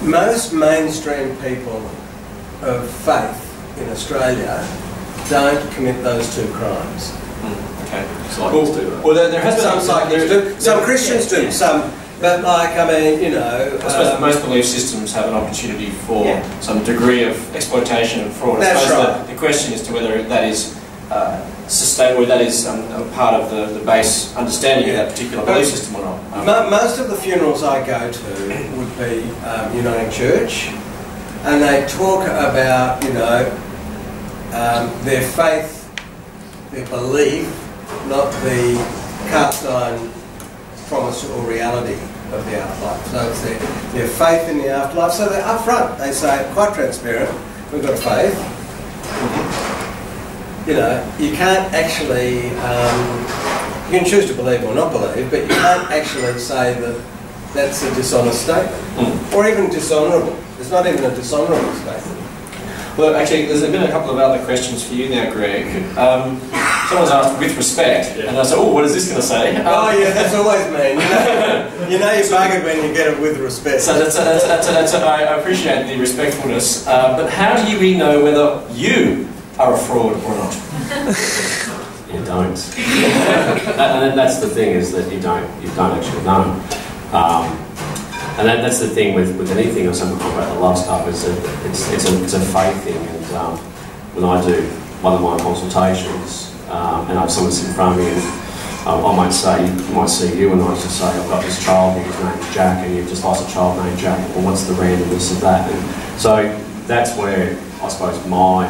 Speaker 2: most mainstream people of faith in Australia don't commit those two crimes.
Speaker 3: Okay.
Speaker 1: Cyclists do that.
Speaker 3: Well, there has been
Speaker 2: Some cyclists do, some Christians do, some. But like, I mean, you know...
Speaker 3: I suppose most belief systems have an opportunity for some degree of exploitation and fraud.
Speaker 2: That's
Speaker 3: I suppose
Speaker 2: right.
Speaker 3: the question is to whether that is sustainable, that is a part of the base understanding of that particular belief system or not.
Speaker 2: Most of the funerals I go to would be Uniting Church, and they talk about, you know, their faith, their belief, not the cast iron promise or reality of the afterlife. So it's their faith in the afterlife. So they're upfront. They say, quite transparent, we've got a faith. You know, you can't actually, you can choose to believe or not believe, but you can't actually say that that's a dishonest statement. Or even dishonourable. It's not even a dishonourable statement.
Speaker 3: Well, actually, there's been a couple of other questions for you now, Greg. Someone's asked with respect, and I said, oh, what is this going to say?
Speaker 2: Oh yeah, that's always mean. You know you're buggered when you get it with respect.
Speaker 3: So I appreciate the respectfulness, but how do we know whether you are a fraud or not?
Speaker 1: You don't. And that's the thing, is that you don't actually know. And that's the thing with anything, or something about the love stuff, is that it's a faith thing. And when I do one of my consultations, and I have someone sit in front of me, and I might see you, and I just say, I've got this child here, his name's Jack, and you've just lost a child named Jack. Well, what's the randomness of that? And so that's where I suppose my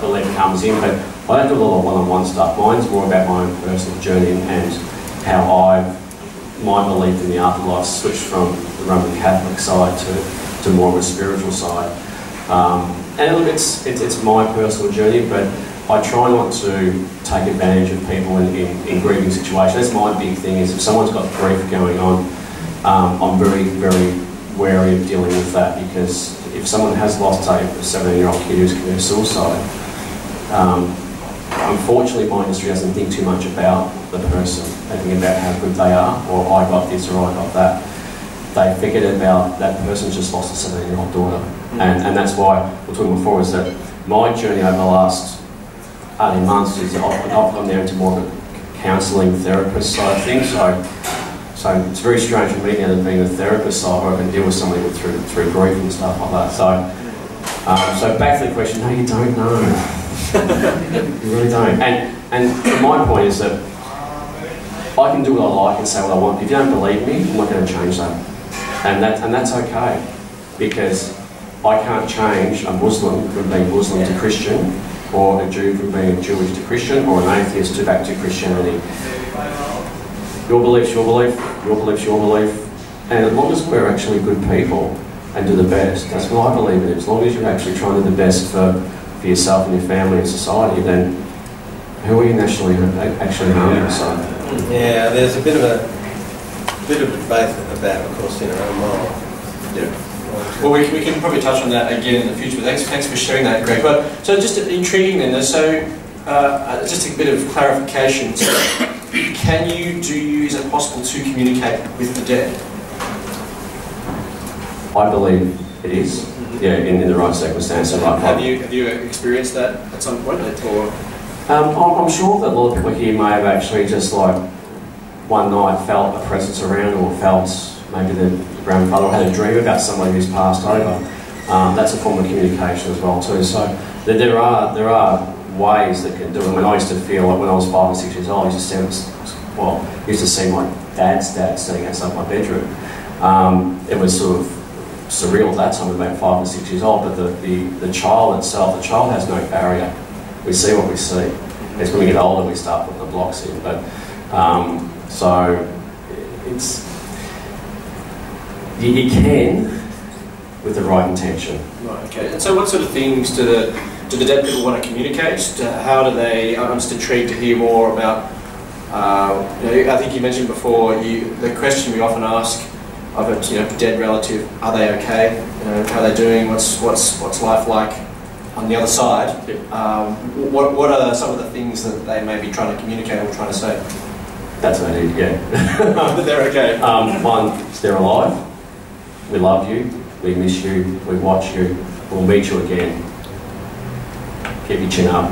Speaker 1: belief comes in. But I don't do a lot of one-on-one stuff. Mine's more about my own personal journey and how my belief in the afterlife switched from the Roman Catholic side to more of a spiritual side. And look, it's my personal journey, but I try not to take advantage of people in grieving situations. That's my big thing, is if someone's got grief going on, I'm very, very wary of dealing with that, because if someone has lost a 17-year-old kid who's committed suicide, unfortunately my industry doesn't think too much about the person. They think about how good they are, or I got this or I got that. They forget about that person's just lost a 17-year-old daughter. And that's why we're talking before, is that my journey over the last 18 months is I've gone down to more of a counselling therapist side of things. So it's very strange for me now that being a therapist side, where I can deal with somebody through grief and stuff like that. So back to the question, no, you don't know. You really don't. And my point is that I can do what I like and say what I want. If you don't believe me, I'm not going to change that. And that's okay, because I can't change a Muslim from being Muslim to Christian, or a Jew from being Jewish to Christian, or an atheist back to Christianity. Your belief's your belief, your belief's your belief, and as long as we're actually good people and do the best, that's what I believe in. As long as you're actually trying to do the best for yourself and your family and society, then who are you actually harming? So
Speaker 2: yeah, there's a bit of a debate about, of course, moral.
Speaker 3: Yeah. Well, we can probably touch on that again in the future, but thanks for sharing that, Greg. But so just intriguing then, so just a bit of clarification. So is it possible to communicate with the dead?
Speaker 1: I believe it is. Yeah, in the right circumstances.
Speaker 3: Have you experienced that at some point, or?
Speaker 1: I'm sure that a lot of people here may have actually just one night felt a presence around, or felt maybe the grandfather, or had a dream about somebody who's passed over. That's a form of communication as well too. So there are ways that can do it. I mean, I used to feel like when I was 5 or 6 years old, I used to see my dad's dad sitting outside my bedroom. It was sort of surreal at that time, about 5 or 6 years old, but the child itself, the child has no barrier. We see what we see. It's when we get older we start putting the blocks in. But so it's you can with the right intention.
Speaker 3: Right. Okay. And so, what sort of things do the dead people want to communicate? How do they? I'm just intrigued to hear more about. I think you mentioned before the question we often ask of a dead relative: are they okay? How are they doing? What's life like on the other side? What are some of the things that they may be trying to communicate or trying to say?
Speaker 1: That's what I did. Yeah.
Speaker 3: That they're okay.
Speaker 1: One, they're alive. We love you. We miss you. We watch you. We'll meet you again. Keep your chin up,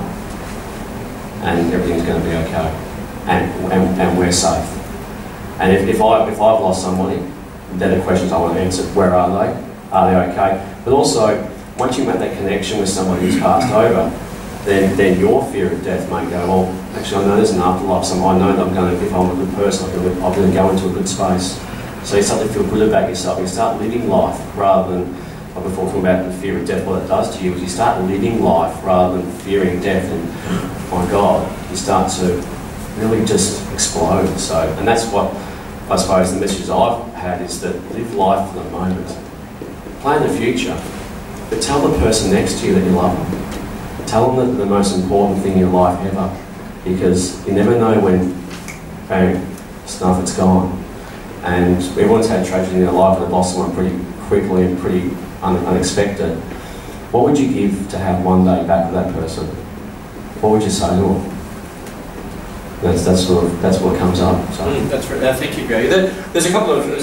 Speaker 1: and everything's going to be okay. And we're safe. And if I've lost somebody, then the questions I want to answer: where are they? Are they okay? But also, once you make that connection with somebody who's passed over, then your fear of death may go, well, actually I know there's an afterlife, so I know that I'm going to, if I'm a good person, I'm going to go into a good space. So you start to feel good about yourself. You start living life rather than, like before talking about the fear of death, what it does to you is you start living life rather than fearing death. And my God, you start to really just explode. So, and that's what I suppose the message I've had is that live life for the moment. Plan the future, but tell the person next to you that you love them. Tell them that the most important thing in your life ever, because you never know when, bang, snuff, it's gone. And everyone's had tragedy in their life and they've lost someone pretty quickly and pretty unexpected. What would you give to have one day back with that person? What would you say to them? That's what comes up. So.
Speaker 3: That's right. Thank you, Greg. There's a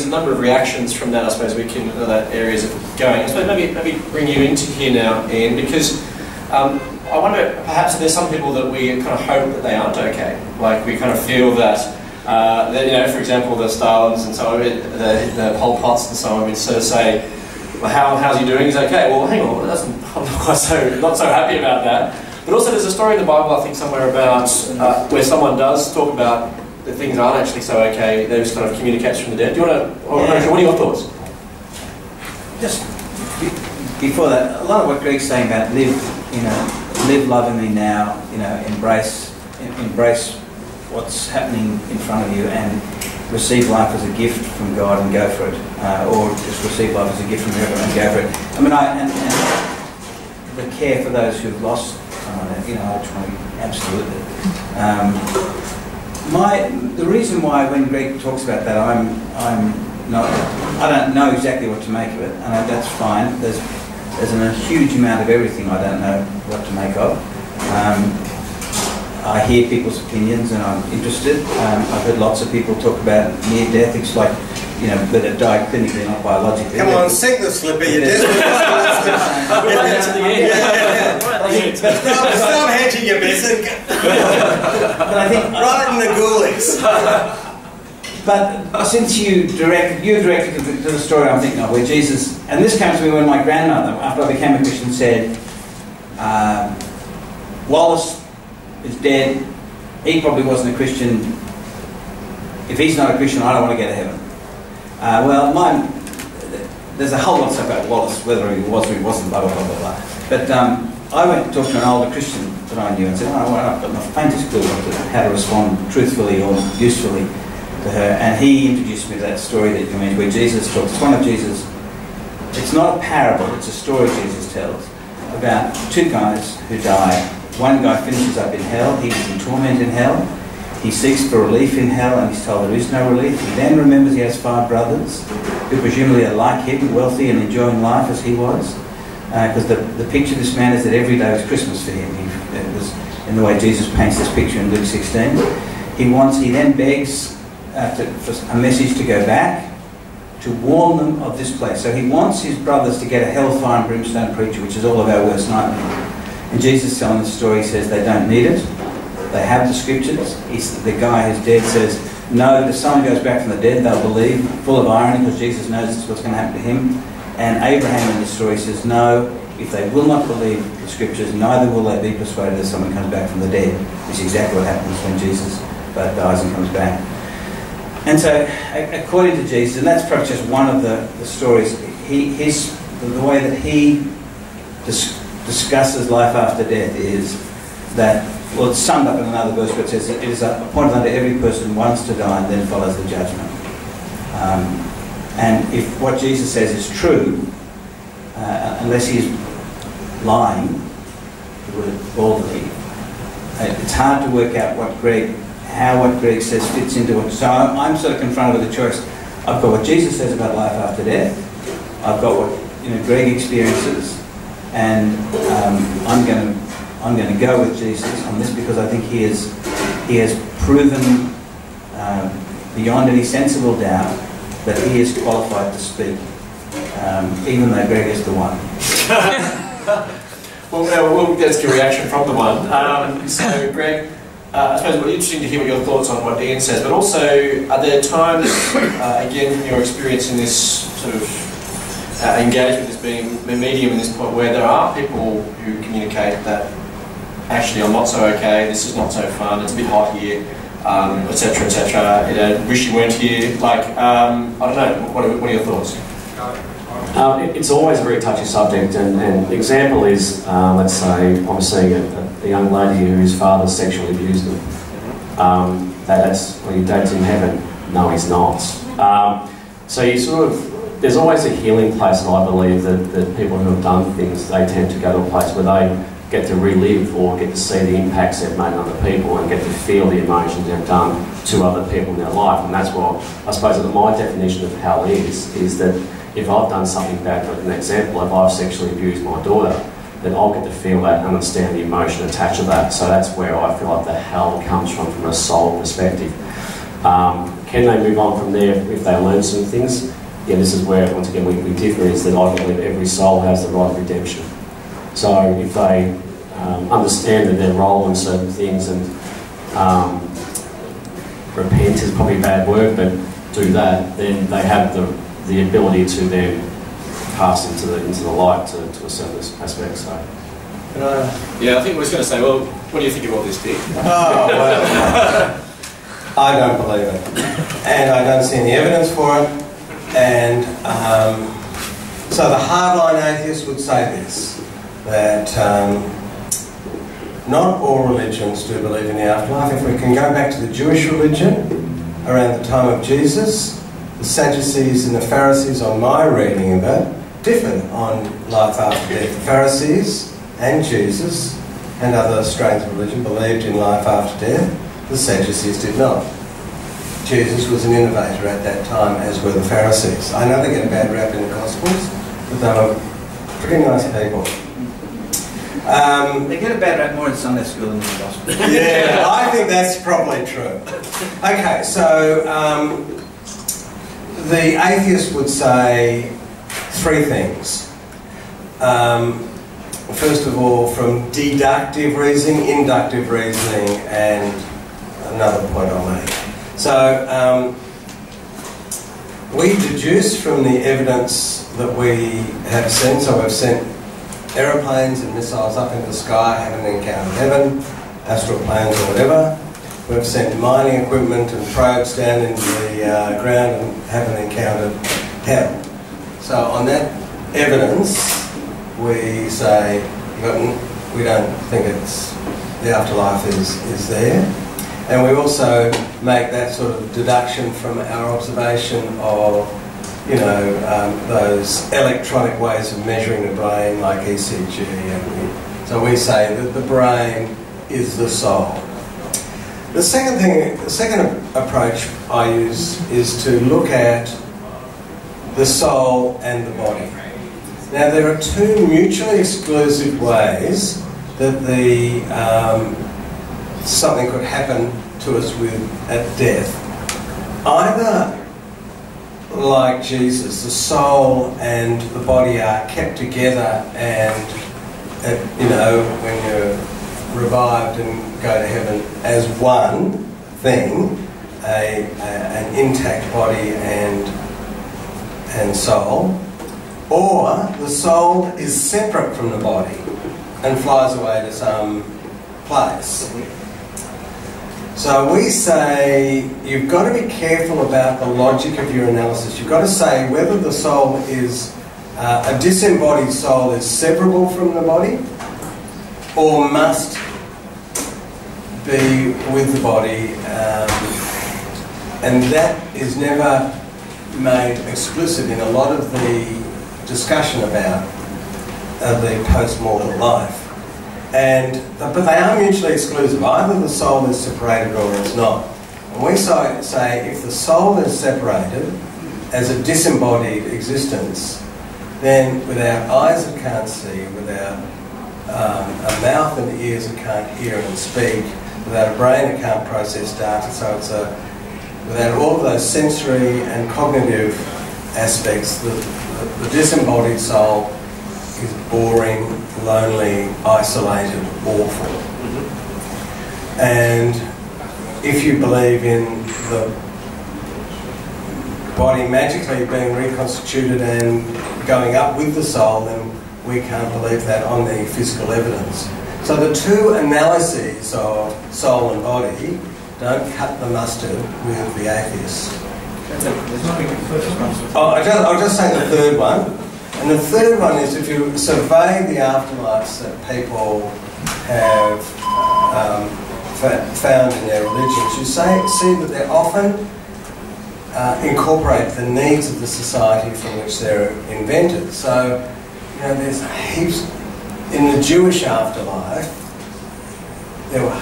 Speaker 3: number of reactions from that. I suppose we can that areas of going. I suppose maybe bring you into here now, Ian, because I wonder perhaps there's some people that we kind of hope that they aren't okay. Like we kind of feel that. For example, the Stalins and so on, the Pol Pots and so on, we sort of say, well, how's he doing? He's okay. Well, hang on, I'm not so happy about that. But also there's a story in the Bible, I think, somewhere about where someone does talk about the things aren't actually so okay. They just kind of communicates from the dead. Do you want to, what are your thoughts?
Speaker 7: Just before that, a lot of what Greg's saying about live lovingly now, embrace what's happening in front of you and receive life as a gift from God and go for it, or just receive life as a gift from whoever and go for it. I mean, and the care for those who've lost someone, I try absolutely. The reason why when Greg talks about that, I don't know exactly what to make of it, and that's fine. There's a huge amount of everything I don't know what to make of. I hear people's opinions and I'm interested. I've heard lots of people talk about near death. It's like, that have died clinically, not biologically.
Speaker 2: Come on, sink the slipper, you're desperate. Stop hedging your bets.
Speaker 7: But I think
Speaker 2: right in the ghoulies.
Speaker 7: But since you directed to the story I'm thinking of, where Jesus, and this comes to me when my grandmother, after I became a Christian, said, Wallace is dead. He probably wasn't a Christian. If he's not a Christian, I don't want to go to heaven. There's a whole lot of stuff about Wallace, whether he was or he wasn't, blah, blah, blah, blah, blah. But I went to talk to an older Christian that I knew and said, I've got my faintest clue how to respond truthfully or usefully to her. And he introduced me to that story that you mentioned, where Jesus talks. It's one of Jesus. It's not a parable, it's a story Jesus tells about two guys who die. One guy finishes up in hell, he's in torment in hell. He seeks for relief in hell and he's told there is no relief. He then remembers he has 5 brothers who presumably are like him, wealthy and enjoying life as he was. Because the picture of this man is that every day was Christmas for him. It was in the way Jesus paints this picture in Luke 16. He then begs for a message to go back to warn them of this place. So he wants his brothers to get a hellfire and brimstone preacher, which is all of our worst nightmare. And Jesus telling the story says they don't need it. They have the scriptures. The guy who's dead says, no, if someone goes back from the dead, they'll believe. Full of irony, because Jesus knows this is what's going to happen to him. And Abraham in the story says, no, if they will not believe the scriptures, neither will they be persuaded that someone comes back from the dead. Which is exactly what happens when Jesus both dies and comes back. And so, according to Jesus, and that's perhaps just one of the stories, the way that he discusses life after death is that, well, it's summed up in another verse where it says, it is appointed unto every person once to die and then follows the judgment. And if what Jesus says is true, unless he's lying, the word baldly, it's hard to work out how what Greg says fits into it. So I'm sort of confronted with a choice. I've got what Jesus says about life after death. I've got what Greg experiences, and I'm going to go with Jesus on this because I think he has proven beyond any sensible doubt that he is qualified to speak, even though Greg is the one.
Speaker 3: Well, we'll get a reaction from the one. So, Greg, I suppose it's interesting to hear what your thoughts on what Ian says, but also, are there times, again, from your experience in this sort of engagement as being a medium in this point, where there are people who communicate that actually I'm not so okay, this is not so fun, it's a bit hot here, etc., etc. Wish you weren't here. Like, I don't know. What are your thoughts?
Speaker 1: It's always a very touchy subject, and example is, let's say I'm seeing a young lady whose father sexually abused them. That's, well, your dad's in heaven. No, he's not. So you sort of, there's always a healing place, and I believe that people who have done things, they tend to go to a place where they get to relive or get to see the impacts they've made on other people and get to feel the emotions they've done to other people in their life. And that's what I suppose that my definition of hell is that if I've done something bad, for an example, if I've sexually abused my daughter, then I'll get to feel that and understand the emotion attached to that. So that's where I feel like the hell comes from a soul perspective. Can they move on from there if they learn some things? Yeah, this is where, once again, we differ, is that I believe every soul has the right of redemption. So if they understand that their role in certain things, and repent is probably a bad word, but do that, then they have the ability to then pass into the light to a certain aspect. So,
Speaker 3: yeah, I think we're just going to say, well, what do you think of all this, Dick?
Speaker 2: Oh, well, I don't believe it, and I don't see any evidence for it. And so the hardline atheist would say this, that not all religions do believe in the afterlife. If we can go back to the Jewish religion around the time of Jesus, the Sadducees and the Pharisees, on my reading of it, differed on life after death. The Pharisees and Jesus and other strains of religion believed in life after death. The Sadducees did not. Jesus was an innovator at that time, as were the Pharisees. I know they get a bad rap in the Gospels, but they were pretty nice people.
Speaker 7: They get a bad rap more in Sunday school than in the Gospel.
Speaker 2: Yeah, I think that's probably true. Okay, so the atheist would say three things. First of all, from deductive reasoning, inductive reasoning, and another point I'll make. So we deduce from the evidence that we have seen, so we've sent aeroplanes and missiles up into the sky, haven't encountered heaven, astral planes or whatever. We've sent mining equipment and probes down into the ground and haven't encountered hell. So on that evidence, we say we don't think the afterlife is there. And we also make that sort of deduction from our observation of, those electronic ways of measuring the brain, like ECG. And so we say that the brain is the soul. The second approach I use is to look at the soul and the body. Now, there are two mutually exclusive ways that something could happen to us at death. Either, like Jesus, the soul and the body are kept together, and when you're revived and go to heaven as one thing, an intact body and soul, or the soul is separate from the body and flies away to some place. So we say you've got to be careful about the logic of your analysis. You've got to say whether the soul is a disembodied soul is separable from the body or must be with the body, and that is never made explicit in a lot of the discussion about the post-mortal life. But they are mutually exclusive. Either the soul is separated or it's not. And we say if the soul is separated as a disembodied existence, then with our eyes it can't see, without a mouth and ears it can't hear and speak, without a brain it can't process data, so it's without all of those sensory and cognitive aspects, the disembodied soul is boring, lonely, isolated, awful. And if you believe in the body magically being reconstituted and going up with the soul, then we can't believe that on the physical evidence. So the two analyses of soul and body don't cut the mustard with the atheists. I'll just say the third one. And the third one is, if you survey the afterlives that people have found in their religions, you see that they often incorporate the needs of the society from which they're invented. So, you know, there's heaps in the Jewish afterlife. There were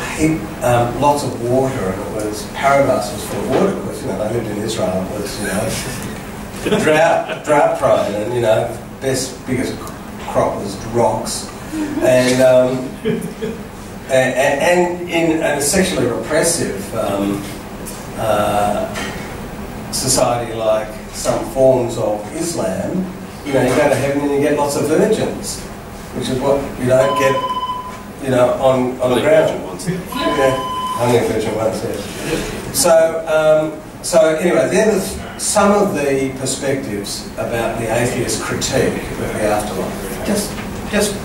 Speaker 2: lots of water, and it was paradise was full of water because, you know, they lived in Israel. It was, you know, drought prone, and, you know, biggest crop was rocks, and in a sexually repressive society like some forms of Islam, you know, you go to heaven and you get lots of virgins, which is what you don't get, you know, on the ground. Yeah, only a virgin once. Yeah. So anyway, they're some of the perspectives about the atheist critique of the afterlife.
Speaker 7: Just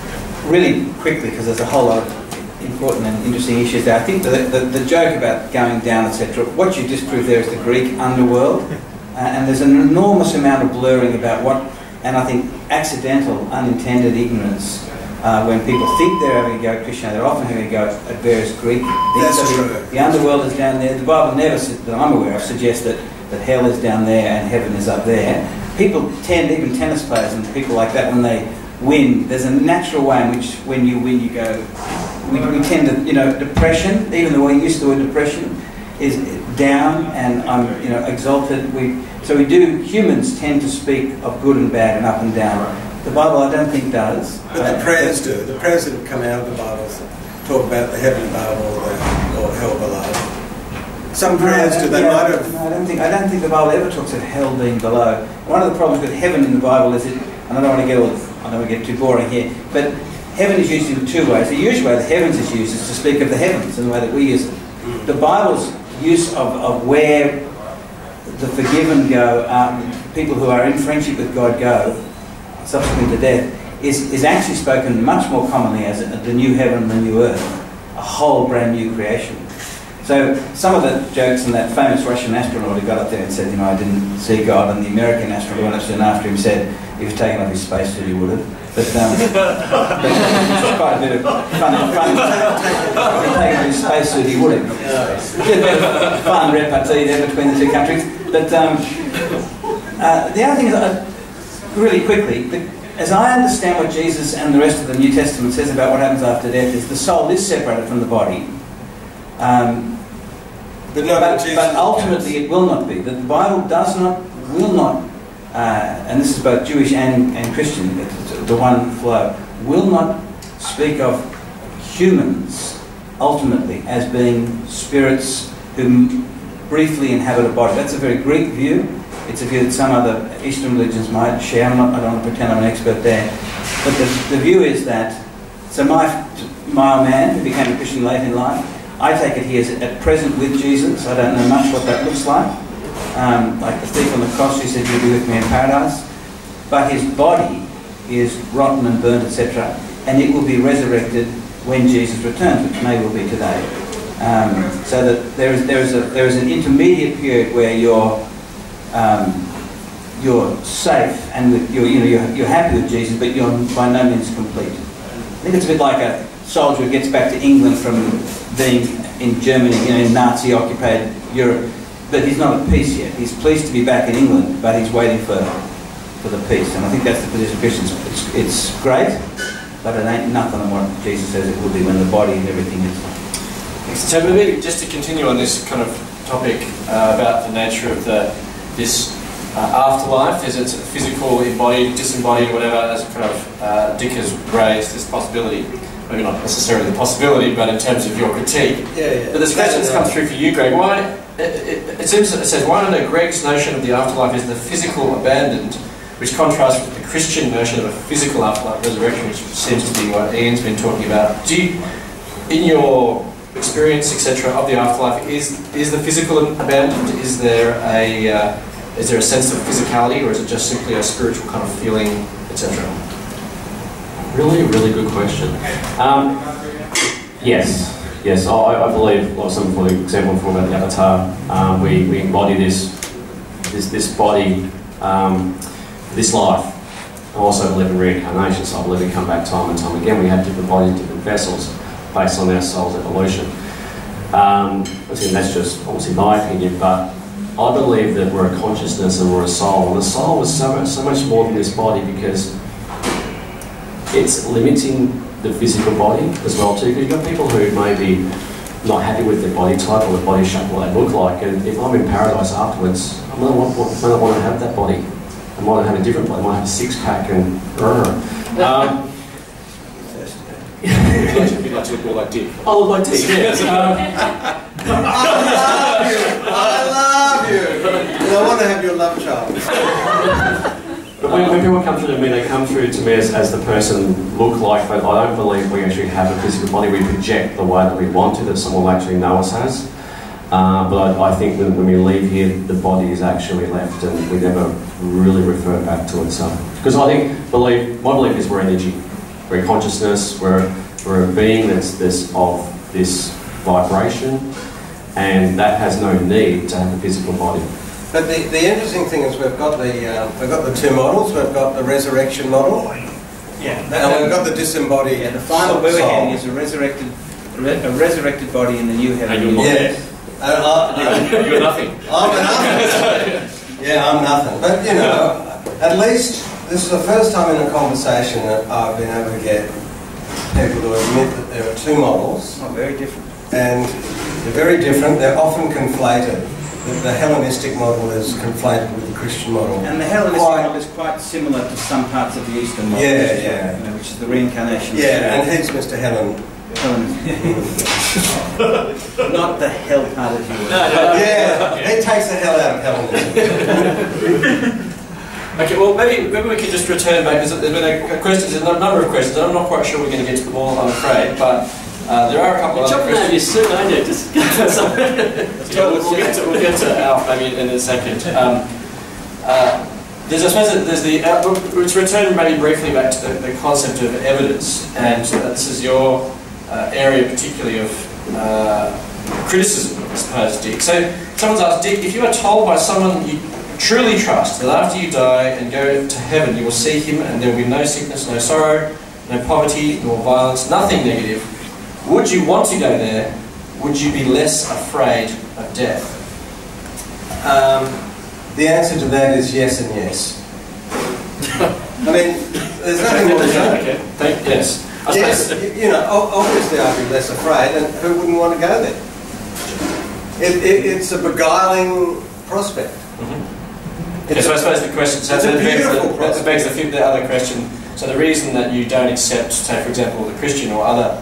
Speaker 7: really quickly, because there's a whole lot of important and interesting issues there. I think the joke about going down, etc., what you disproved there is the Greek underworld, and there's an enormous amount of blurring about what, and I think accidental, unintended ignorance. When people think they're having a go at Christianity, they're often having a go at various Greek things.
Speaker 2: That's true.
Speaker 7: The underworld is down there. The Bible never, that I'm aware of, suggests that hell is down there and heaven is up there. People tend, even tennis players and people like that, when they win, there's a natural way in which when you win you go, we tend to, you know, depression, even the way you used the word depression, is down, and I'm, you know, exalted. Humans tend to speak of good and bad and up and down. The Bible, I don't think, does.
Speaker 2: But the prayers do. The prayers that come out of the Bible talk about the heaven above or hell below. Some prayers do. They might have.
Speaker 7: No, I don't think the Bible ever talks of hell being below. One of the problems with heaven in the Bible is and I don't want to get too boring here, but heaven is used in two ways. The usual way the heavens is used is to speak of the heavens in the way that we use it. The Bible's use of where the forgiven go, people who are in friendship with God go, subsequent to death, is actually spoken much more commonly as the new heaven and the new earth, a whole brand new creation. So some of the jokes and that famous Russian astronaut who got up there and said, you know, I didn't see God, and the American astronaut who went up soon after him said, if he'd taken off his spacesuit he would have. But it's quite a bit of fun. If he'd taken off his spacesuit he would have. A bit of fun repartee there between the two countries. But the other thing is, really quickly, as I understand what Jesus and the rest of the New Testament says about what happens after death, is the soul is separated from the body. But ultimately it will not be. The Bible will not, and this is both Jewish and Christian, the one flow, will not speak of humans ultimately as being spirits who briefly inhabit a body. That's a very Greek view. It's a view that some other Eastern religions might share. I don't want to pretend I'm an expert there. But the view is that, so my old man, who became a Christian late in life, I take it he is at present with Jesus. I don't know much what that looks like. Like the thief on the cross who said, you'll be with me in paradise. But his body is rotten and burnt, etc. And it will be resurrected when Jesus returns, which may well be today. So that there is an intermediate period where you're safe and that you're happy with Jesus, but you're by no means complete. I think it's a bit like a soldier who gets back to England from being in Germany, in Nazi-occupied Europe, but he's not at peace yet. He's pleased to be back in England, but he's waiting for the peace. And I think that's the position of Christians. It's great, but it ain't nothing on what Jesus says it will be when the body and everything is.
Speaker 3: So maybe just to continue on this kind of topic about the nature of this afterlife, is it physical, embodied, disembodied, whatever, as kind of Dick has raised this possibility. Maybe not necessarily the possibility, but in terms of your critique.
Speaker 2: Yeah.
Speaker 3: But this question has come through for you, Greg. Why? It says, why under Greg's notion of the afterlife is the physical abandoned, which contrasts with the Christian notion of a physical afterlife resurrection, which seems to be what Ian's been talking about. Do you, in your experience, etc., of the afterlife, is the physical abandoned? Is there a sense of physicality, or is it just simply a spiritual kind of feeling, etc.?
Speaker 8: Really, really good question. Yes. I believe, like some for example, from the Avatar, we embody this body, this life. I also believe in reincarnation, so I believe we come back time and time again. We have different bodies, different vessels, based on our soul's evolution. I think that's just obviously my opinion, but I believe that we're a consciousness and we're a soul, and the soul is so much more than this body, because it's limiting the physical body as well too, because you've got people who may be not happy with their body type or the body shape, what they look like, and if I'm in paradise afterwards, I might not want to have that body. I might have a different body, I might have a six-pack and
Speaker 3: You'd like to look more like Dick.
Speaker 8: I look like Dick, yes.
Speaker 2: I love you. And I want to have your love child.
Speaker 8: But when people come through to me, they come through to me as the person look like, but I don't believe we actually have a physical body. We project the way that we want to, that someone will actually know us as. But I think that when we leave here, the body is actually left, and we never really refer back to it. So, because I think, my belief is we're energy, we're consciousness, we're a being that's of this vibration, and that has no need to have a physical body.
Speaker 2: But the interesting thing is we've got the two models. We've got the resurrection model, and we've got the disembodied.
Speaker 7: Yeah, the final we were having is a resurrected body in the new heaven.
Speaker 8: And you're
Speaker 2: Yes.
Speaker 3: You're nothing.
Speaker 2: I'm nothing. Yeah, I'm nothing. But at least this is the first time in a conversation that I've been able to get people to admit that there are two models.
Speaker 7: Oh, very different.
Speaker 2: And they're very different. They're often conflated. The Hellenistic model is conflated with the Christian model.
Speaker 7: And the Hellenistic model is quite similar to some parts of the Eastern model.
Speaker 2: Yeah.
Speaker 7: Which is the reincarnation.
Speaker 2: Yeah, and he's Mr. Helen.
Speaker 7: Not the hell part of you.
Speaker 2: Yeah, he takes the hell out of Hellenism.
Speaker 3: Okay, well, maybe we could just return back. There's been a number of questions, and I'm not quite sure we're going to get to them all, I'm afraid, but there are a couple of other questions.
Speaker 8: You're soon, aren't you? Just
Speaker 3: we'll get to Alf maybe in a second. Let's return maybe briefly back to the concept of evidence, and this is your area particularly of criticism, I suppose, Dick. So someone's asked, Dick, if you are told by someone you truly trust that after you die and go to heaven you will see him and there will be no sickness, no sorrow, no poverty, nor violence, nothing negative, would you want to go there? Would you be less afraid of death?
Speaker 2: The answer to that is yes and yes. I mean, there's nothing more to say.
Speaker 3: Okay, yes.
Speaker 2: Yes, obviously I'd be less afraid, and who wouldn't want to go there? It's a beguiling prospect.
Speaker 3: Okay, so I suppose the question...
Speaker 2: It's a beautiful prospect.
Speaker 3: That begs the other question. So the reason that you don't accept, say for example, the Christian or other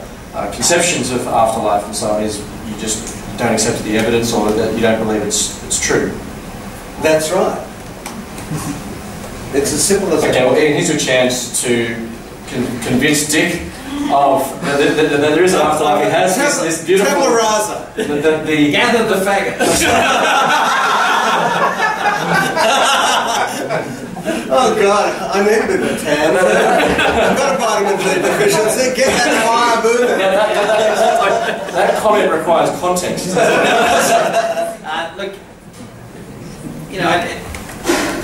Speaker 3: conceptions of afterlife and so on is you just don't accept the evidence, or that you don't believe it's true.
Speaker 2: That's right. It's as simple as that.
Speaker 3: Okay, well Ian, here's your chance to convince Dick of that there is an afterlife. He has this beautiful...
Speaker 2: Tabula rasa.
Speaker 7: Gather the faggots.
Speaker 2: Oh God, I need a bit of a tan. I've got a vitamin D deficiency. Get that fire moving.
Speaker 3: That comment requires context.
Speaker 7: Look,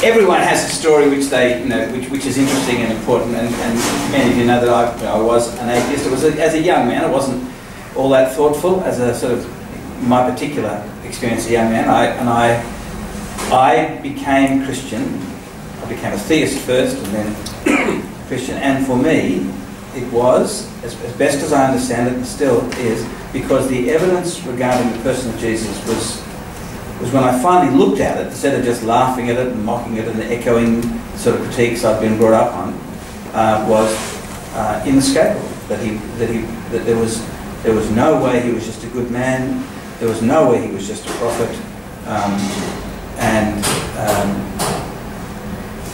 Speaker 7: everyone has a story which they, which is interesting and important, and many of you know that I was an atheist. It was as a young man. I wasn't all that thoughtful as a sort of my particular experience as a young man. I became Christian. I became a theist first, and then Christian. And for me, it was, as best as I understand it, and still is, because the evidence regarding the person of Jesus was when I finally looked at it, instead of just laughing at it and mocking it and echoing sort of critiques I'd been brought up on, was inescapable. That there was no way he was just a good man. There was no way he was just a prophet.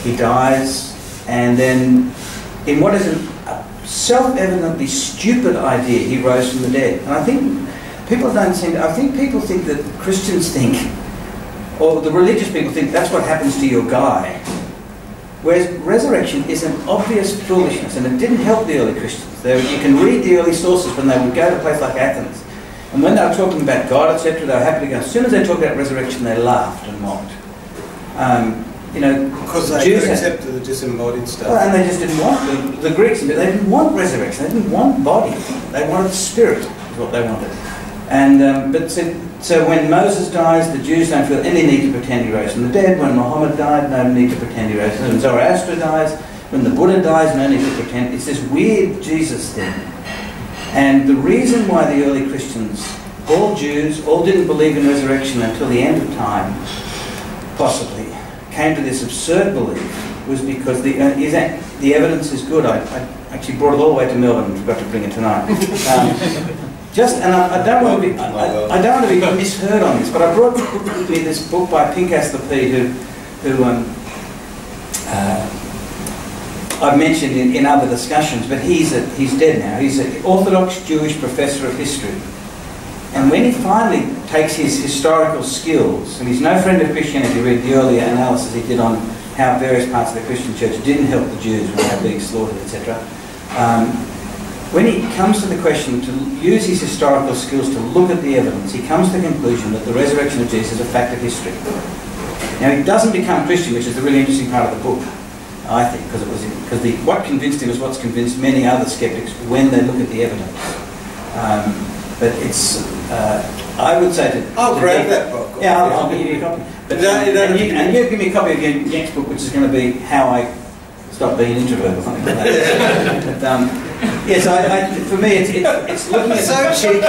Speaker 7: He dies, and then in what is a self-evidently stupid idea, he rose from the dead. And I think people don't seem to, I think people think that Christians think, or the religious people think, that's what happens to your guy. Whereas resurrection is an obvious foolishness, and it didn't help the early Christians. You can read the early sources when they would go to a place like Athens, and when they were talking about God, etc., they were happy to go. As soon as they talked about resurrection, they laughed and mocked.
Speaker 2: Because they
Speaker 7: Jews
Speaker 2: accepted the disembodied stuff.
Speaker 7: Well, and they just didn't want the Greeks. They didn't want resurrection. They didn't want body. They wanted spirit. Is what they wanted. And so when Moses dies, the Jews don't feel any need to pretend he rose from the dead. When Muhammad died, no need to pretend he rose. When Zoroaster dies, when the Buddha dies, no need to pretend. It's this weird Jesus thing. And the reason why the early Christians, all Jews, all didn't believe in resurrection until the end of time, possibly, came to this absurd belief was because the evidence is good. I actually brought it all the way to Melbourne and forgot to bring it tonight. I don't want to be misheard on this, but I brought with me this book by Pinchas Lapid, who I've mentioned in other discussions, but he's dead now. He's an Orthodox Jewish professor of history. And when he finally takes his historical skills, and he's no friend of Christianity, read the earlier analysis he did on how various parts of the Christian church didn't help the Jews when they were being slaughtered, etc. When he comes to the question to use his historical skills to look at the evidence, he comes to the conclusion that the resurrection of Jesus is a fact of history. Now, he doesn't become Christian, which is the really interesting part of the book, I think, because what convinced him is what's convinced many other skeptics when they look at the evidence. But it's, I would say to...
Speaker 2: I'll grab that book.
Speaker 7: Yeah, I'll give you a copy. But, and you give me a copy of your next book, which is going to be How I Stopped Being an Introvert or something like that. But, for me, it's looking at...
Speaker 2: So cheeky.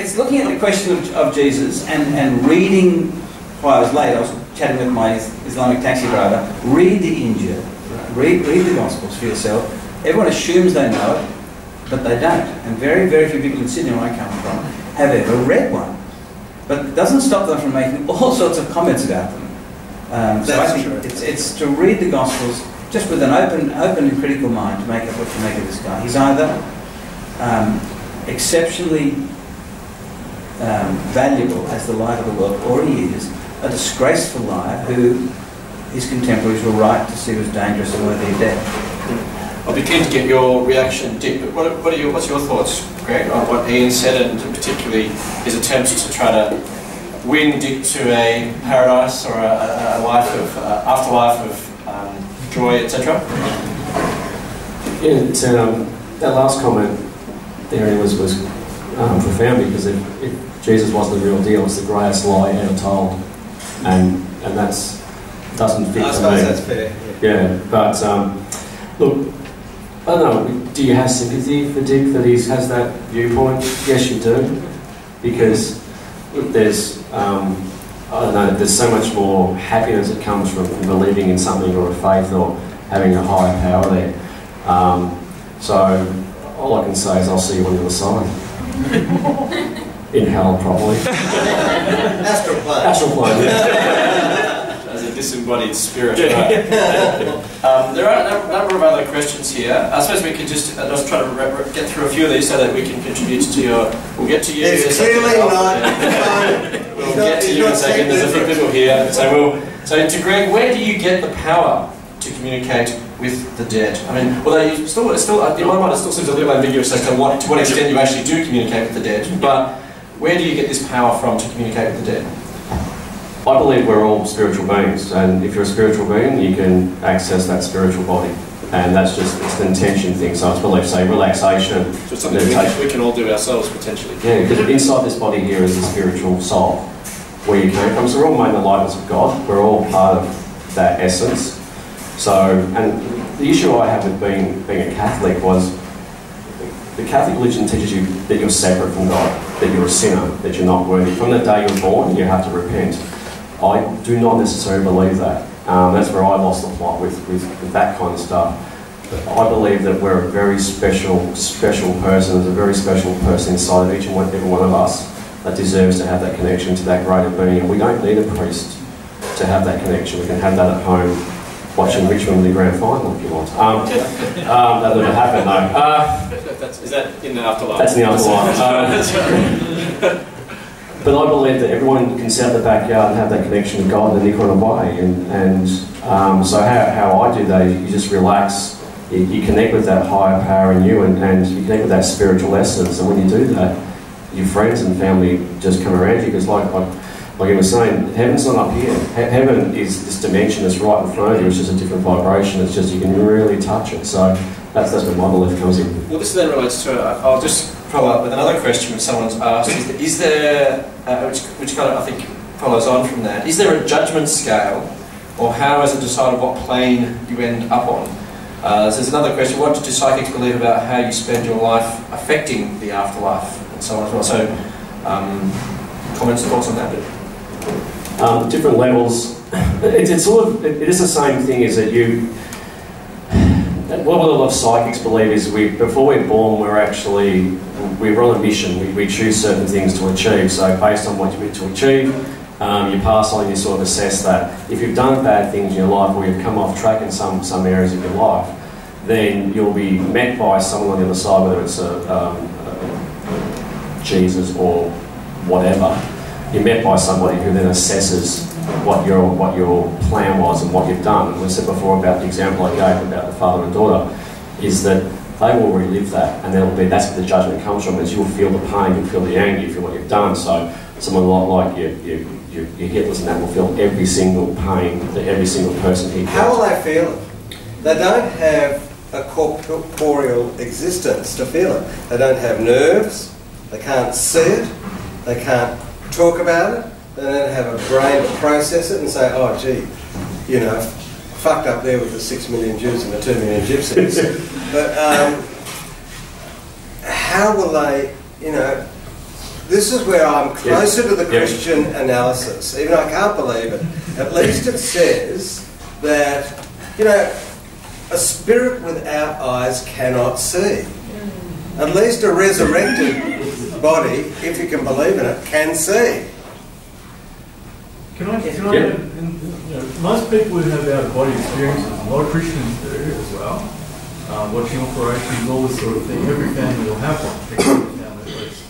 Speaker 7: It's looking at the question of Jesus and reading... While I was late, I was chatting with my Islamic taxi driver. Read the Injil. Read the Gospels for yourself. Everyone assumes they know it, but they don't. And very, very few people in Sydney, where I come from, have ever read one. But it doesn't stop them from making all sorts of comments about them. So I think it's to read the Gospels just with an open and critical mind to make up what you make of this guy. He's either exceptionally valuable as the light of the world, or he is a disgraceful liar who his contemporaries were right to see was dangerous and worthy of death.
Speaker 3: I'll be keen to get your reaction, Dick, but what's your thoughts, Greg, on what Ian said, and particularly his attempts to try to win Dick to a paradise or a life of afterlife of joy, etc.?
Speaker 8: Yeah, that last comment there was profound, because if Jesus wasn't the real deal, it's the greatest lie ever told, and that's doesn't fit.
Speaker 2: I suppose that's fair.
Speaker 8: Yeah, but look, I don't know. Do you have sympathy for Dick that he has that viewpoint? Yes, you do, because look, there's I don't know. There's so much more happiness that comes from believing in something, or a faith, or having a higher power there. So all I can say is I'll see you on the other side. In hell, probably.
Speaker 2: Astral plane.
Speaker 8: Astral plane.
Speaker 3: As a disembodied spirit. Right? There are a number of other questions here. I suppose we could just try to get through a few of these so that we can contribute to your... We'll get to you in a second.
Speaker 2: Clearly not.
Speaker 3: We'll get to you in a second. There's a few people here. So to Greg, where do you get the power to communicate with the dead? I mean, although you still in my mind, it still seems a little ambiguous as to what extent you actually do communicate with the dead. But where do you get this power from to communicate with the dead?
Speaker 8: I believe we're all spiritual beings, and if you're a spiritual being, you can access that spiritual body. And that's just, it's an intention thing, so it's belief, say relaxation,
Speaker 3: So it's something we can all do ourselves, potentially.
Speaker 8: Yeah, because inside this body here is the spiritual soul, where you came from. So we're all made in the likeness of God, we're all part of that essence. So, and the issue I have with being a Catholic was, the Catholic religion teaches you that you're separate from God, that you're a sinner, that you're not worthy. From the day you're born, you have to repent. I do not necessarily believe that. That's where I lost the plot with that kind of stuff. But I believe that we're a very special person. There's a very special person inside of each and every one of us that deserves to have that connection to that greater being. And we don't need a priest to have that connection. We can have that at home, watching Richmond in the grand final if you want. That never happened though.
Speaker 3: Is that in the afterlife?
Speaker 8: That's in the afterlife. But I believe that everyone can sit out the backyard and have that connection to God in a different way. And so how I do that is you just relax, you connect with that higher power in you, and you connect with that spiritual essence. And when you do that, your friends and family just come around you, because like I was saying, heaven's not up here. Heaven is this dimension that's right in front of you. It's just a different vibration. It's just, you can really touch it. So that's where my belief comes in.
Speaker 3: Well, this then relates to, I'll just follow up with another question which someone's asked. Is there, which kind of I think follows on from that, is there a judgment scale, or how is it decided what plane you end up on? So there's another question, what do psychics believe about how you spend your life affecting the afterlife, and so on as well? So, comments and thoughts on that?
Speaker 8: Different levels. It's sort of, it is the same thing, is that you, what a lot of psychics believe is before we're born, we're on a mission. We choose certain things to achieve. So based on what you need to achieve, you pass on, you sort of assess that. If you've done bad things in your life, or you've come off track in some areas of your life, then you'll be met by someone on the other side, whether it's Jesus or whatever. You're met by somebody who then assesses what your plan was and what you've done. And we said before about the example I gave about the father and daughter, is that they will relive that, and that's where the judgment comes from. Is you'll feel the pain, you'll feel the anger, you feel what you've done. So someone like your Hitlers and that will feel every single pain that every single person here.
Speaker 2: How will they feel it? They don't have a corporeal existence to feel it. They don't have nerves. They can't see it. They can't talk about it. They don't have a brain to process it and say, oh gee, you know, fucked up there with the 6 million Jews and the 2 million gypsies. But how will they, you know, this is where I'm closer to the Christian analysis. Even though I can't believe it, at least it says that, you know, a spirit without eyes cannot see. At least a resurrected body, if you can believe in it, can see.
Speaker 9: Can I most people who have out-of-body experiences, a lot of Christians do as well, watching operations, all this sort of thing. Every family will have one, every family at least.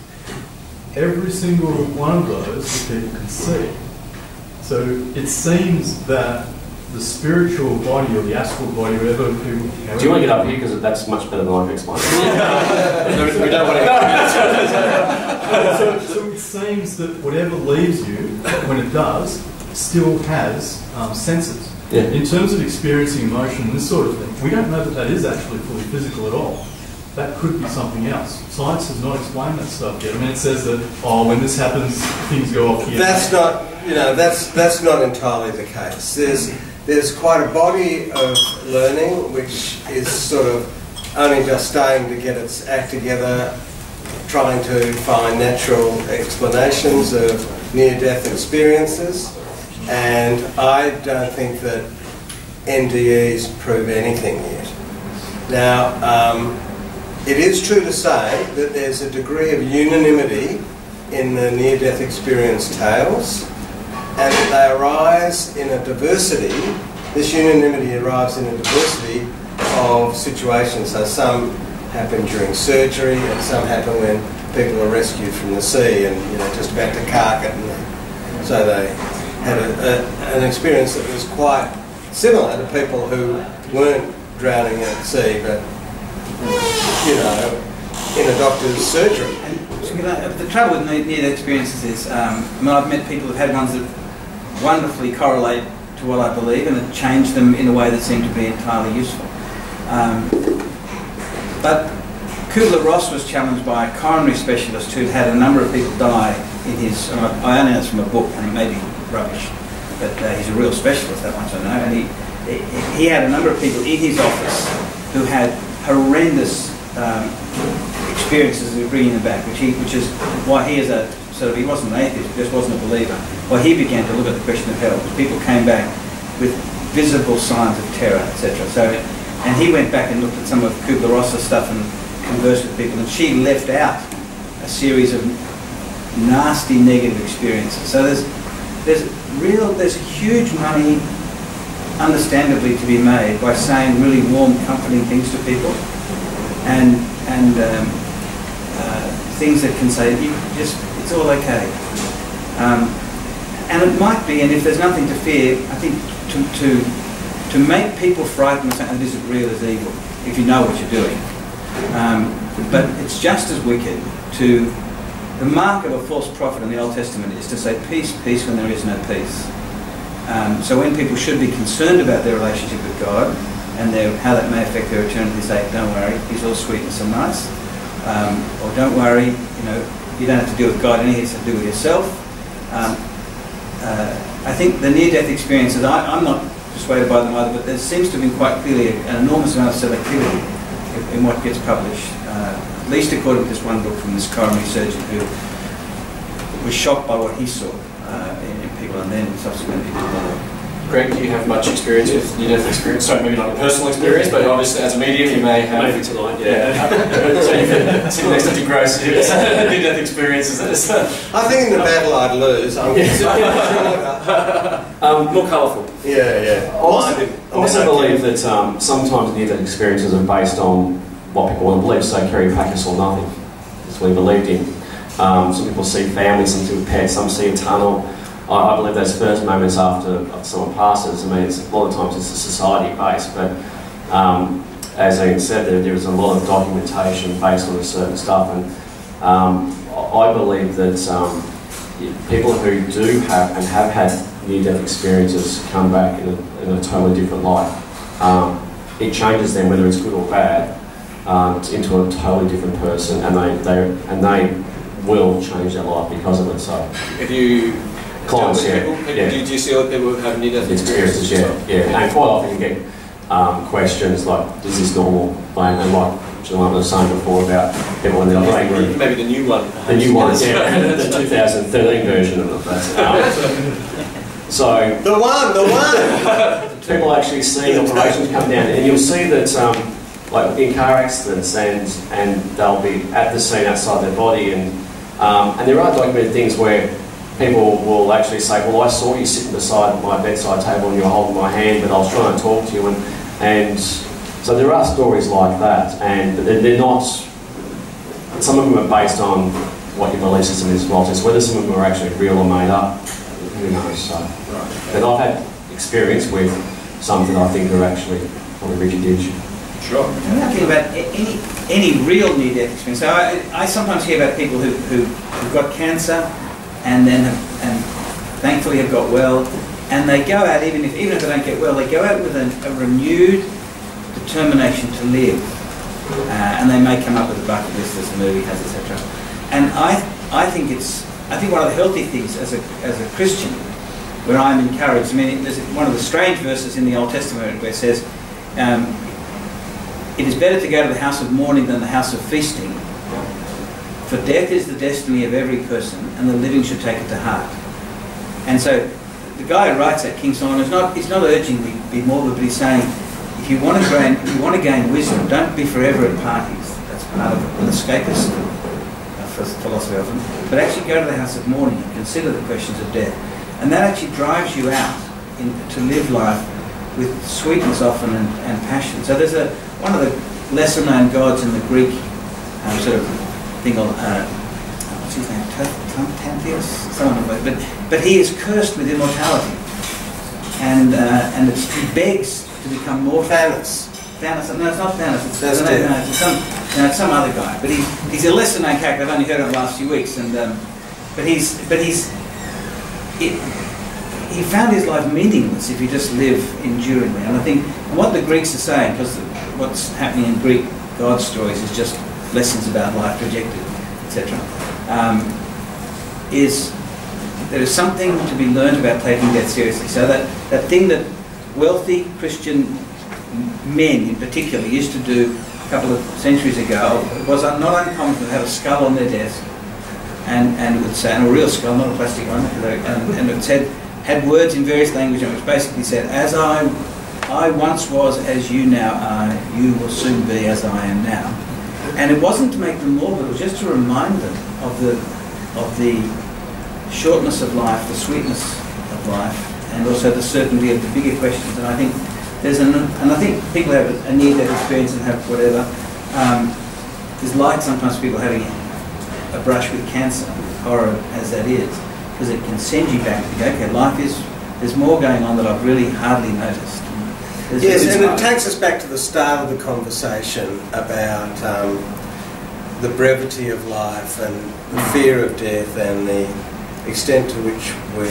Speaker 9: Every single one of those the people can see. So it seems that the spiritual body or the astral body, whatever people...
Speaker 8: Do you want to get up here, because that's much better than I can explain?
Speaker 3: We don't want to...
Speaker 9: So it seems that whatever leaves you, when it does, still has senses.
Speaker 8: Yeah.
Speaker 9: In terms of experiencing emotion and this sort of thing, we don't know that that is actually fully physical at all. That could be something else. Science has not explained that stuff yet. I mean, it says that, oh, when this happens, things go off here.
Speaker 2: That's not, you know, that's not entirely the case. There's quite a body of learning which is sort of only just starting to get its act together, trying to find natural explanations of near-death experiences, and I don't think that NDEs prove anything yet. Now, it is true to say that there's a degree of unanimity in the near-death experience tales, and that they arise in a diversity. This unanimity arrives in a diversity of situations. So some happen during surgery, and some happen when people are rescued from the sea and, you know, just about to cark it. And so they had an experience that was quite similar to people who weren't drowning at sea, but, you know, in a doctor's surgery.
Speaker 7: And the trouble with near-death experiences is, I mean, I've met people who've had ones that wonderfully correlate to what I believe, and it changed them in a way that seemed to be entirely useful. But Kubler-Ross was challenged by a coronary specialist who'd had a number of people die in his, I only know this from a book and it may be rubbish, but he's a real specialist, that much I know, and he had a number of people in his office who had horrendous experiences of bringing them back, which is why he is a sort of, he wasn't an atheist, he just wasn't a believer. Why he began to look at the question of hell, because people came back with visible signs of terror, etc. So, and he went back and looked at some of Kubler-Ross's stuff and conversed with people, and she left out a series of nasty negative experiences. So there's huge money, understandandly, to be made by saying really warm, comforting things to people, and things that can say it's all okay. And it might be, and if there's nothing to fear, I think to make people frightened of something that isn't real is evil, if you know what you're doing. But it's just as wicked to... The mark of a false prophet in the Old Testament is to say peace, peace when there is no peace. So when people should be concerned about their relationship with God and how that may affect their eternity, say, don't worry, he's all sweetness and nice. Or don't worry, you don't have to deal with God, anything has to do with yourself. I think the near-death experiences, I'm not persuaded by them either, but there seems to have been quite clearly an enormous amount of selectivity in what gets published, at least according to this one book from this coronary surgeon who was shocked by what he saw in people and then subsequently did more.
Speaker 3: Greg, do you have much experience with near-death experience? Sorry, maybe not a personal experience, but obviously as a medium you may have.
Speaker 8: Maybe tonight,
Speaker 3: yeah. So you've been sitting next to Gross, near-death experiences.
Speaker 2: I think in the battle I'd lose.
Speaker 3: More colourful.
Speaker 2: Yeah.
Speaker 8: I also believe that sometimes near-death experiences are based on what people want to believe, so carry practice or nothing. That's what we believed in. Some people see family, some see pets, some see a tunnel. I believe those first moments after someone passes, a lot of times it's society based, but as Ian said, there is a lot of documentation based on a certain stuff, and I believe that people who do have and have had near-death experiences come back in a totally different light. It changes them, whether it's good or bad, into a totally different person, and they will change their life because of it. So,
Speaker 3: if you
Speaker 8: clients,
Speaker 3: do you see other people who have near-death experiences?
Speaker 8: Yeah, and quite often you get questions like, "Is this normal?" And like Joanna was saying before about people in the operating room.
Speaker 3: Maybe the new one.
Speaker 8: The new one, yeah, the 2013 version of that. So
Speaker 2: the one.
Speaker 8: People actually see operations come down, and you'll see that. Like in car accidents, and they'll be at the scene outside their body, and there are documented things where people will actually say, well, I saw you sitting beside my bedside table and you were holding my hand, but I was trying to talk to you, and so there are stories like that, and they're not, some of them are based on what your belief system is, whether some of them are actually real or made up, who knows. So, but I've had experience with some that I think are actually on the rigid edge.
Speaker 3: Sure.
Speaker 7: I'm not thinking about any real near-death experience. So I sometimes hear about people who've got cancer and thankfully have got well, and they go out, even if they don't get well, they go out with a renewed determination to live, and they may come up with a bucket list as the movie has, etc. And I think one of the healthy things as a Christian, where I'm encouraged. I mean, there's one of the strange verses in the Old Testament where it says, "It is better to go to the house of mourning than the house of feasting, for death is the destiny of every person, and the living should take it to heart." And so the guy who writes that, King Solomon, he's not urging me to be morbid, but he's saying, if you want to gain wisdom, don't be forever at parties. That's part of an escapist philosophy often. But actually go to the house of mourning and consider the questions of death. And that actually drives you out to live life with sweetness often and passion. So there's one of the lesser known gods in the Greek sort of thing on, what's his name, Tantheus? Someone like that. But he is cursed with immortality. And he begs to become more Thanos. No, it's not Thanos. It's some other guy. But he's a lesser known character. I've only heard of him the last few weeks. And he found his life meaningless if you just live enduringly. And I think what the Greeks are saying, because what's happening in Greek God stories is just lessons about life rejected, etc., is there is something to be learned about taking death seriously. So that thing that wealthy Christian men in particular used to do a couple of centuries ago, it was not uncommon to have a skull on their desk, and it would say, and a real skull, not a plastic one, and it said, had words in various languages, which basically said, as I once was as you now are, you will soon be as I am now. And it wasn't to make them morbid, it was just to remind them of the shortness of life, the sweetness of life, and also the certainty of the bigger questions. And I think I think people have a near-death experience and have whatever. There's like sometimes people having a brush with cancer, horror as that is, because it can send you back to go, okay, there's more going on that I've really hardly noticed.
Speaker 2: Yes, and it takes us back to the start of the conversation about the brevity of life and the fear of death and the extent to which we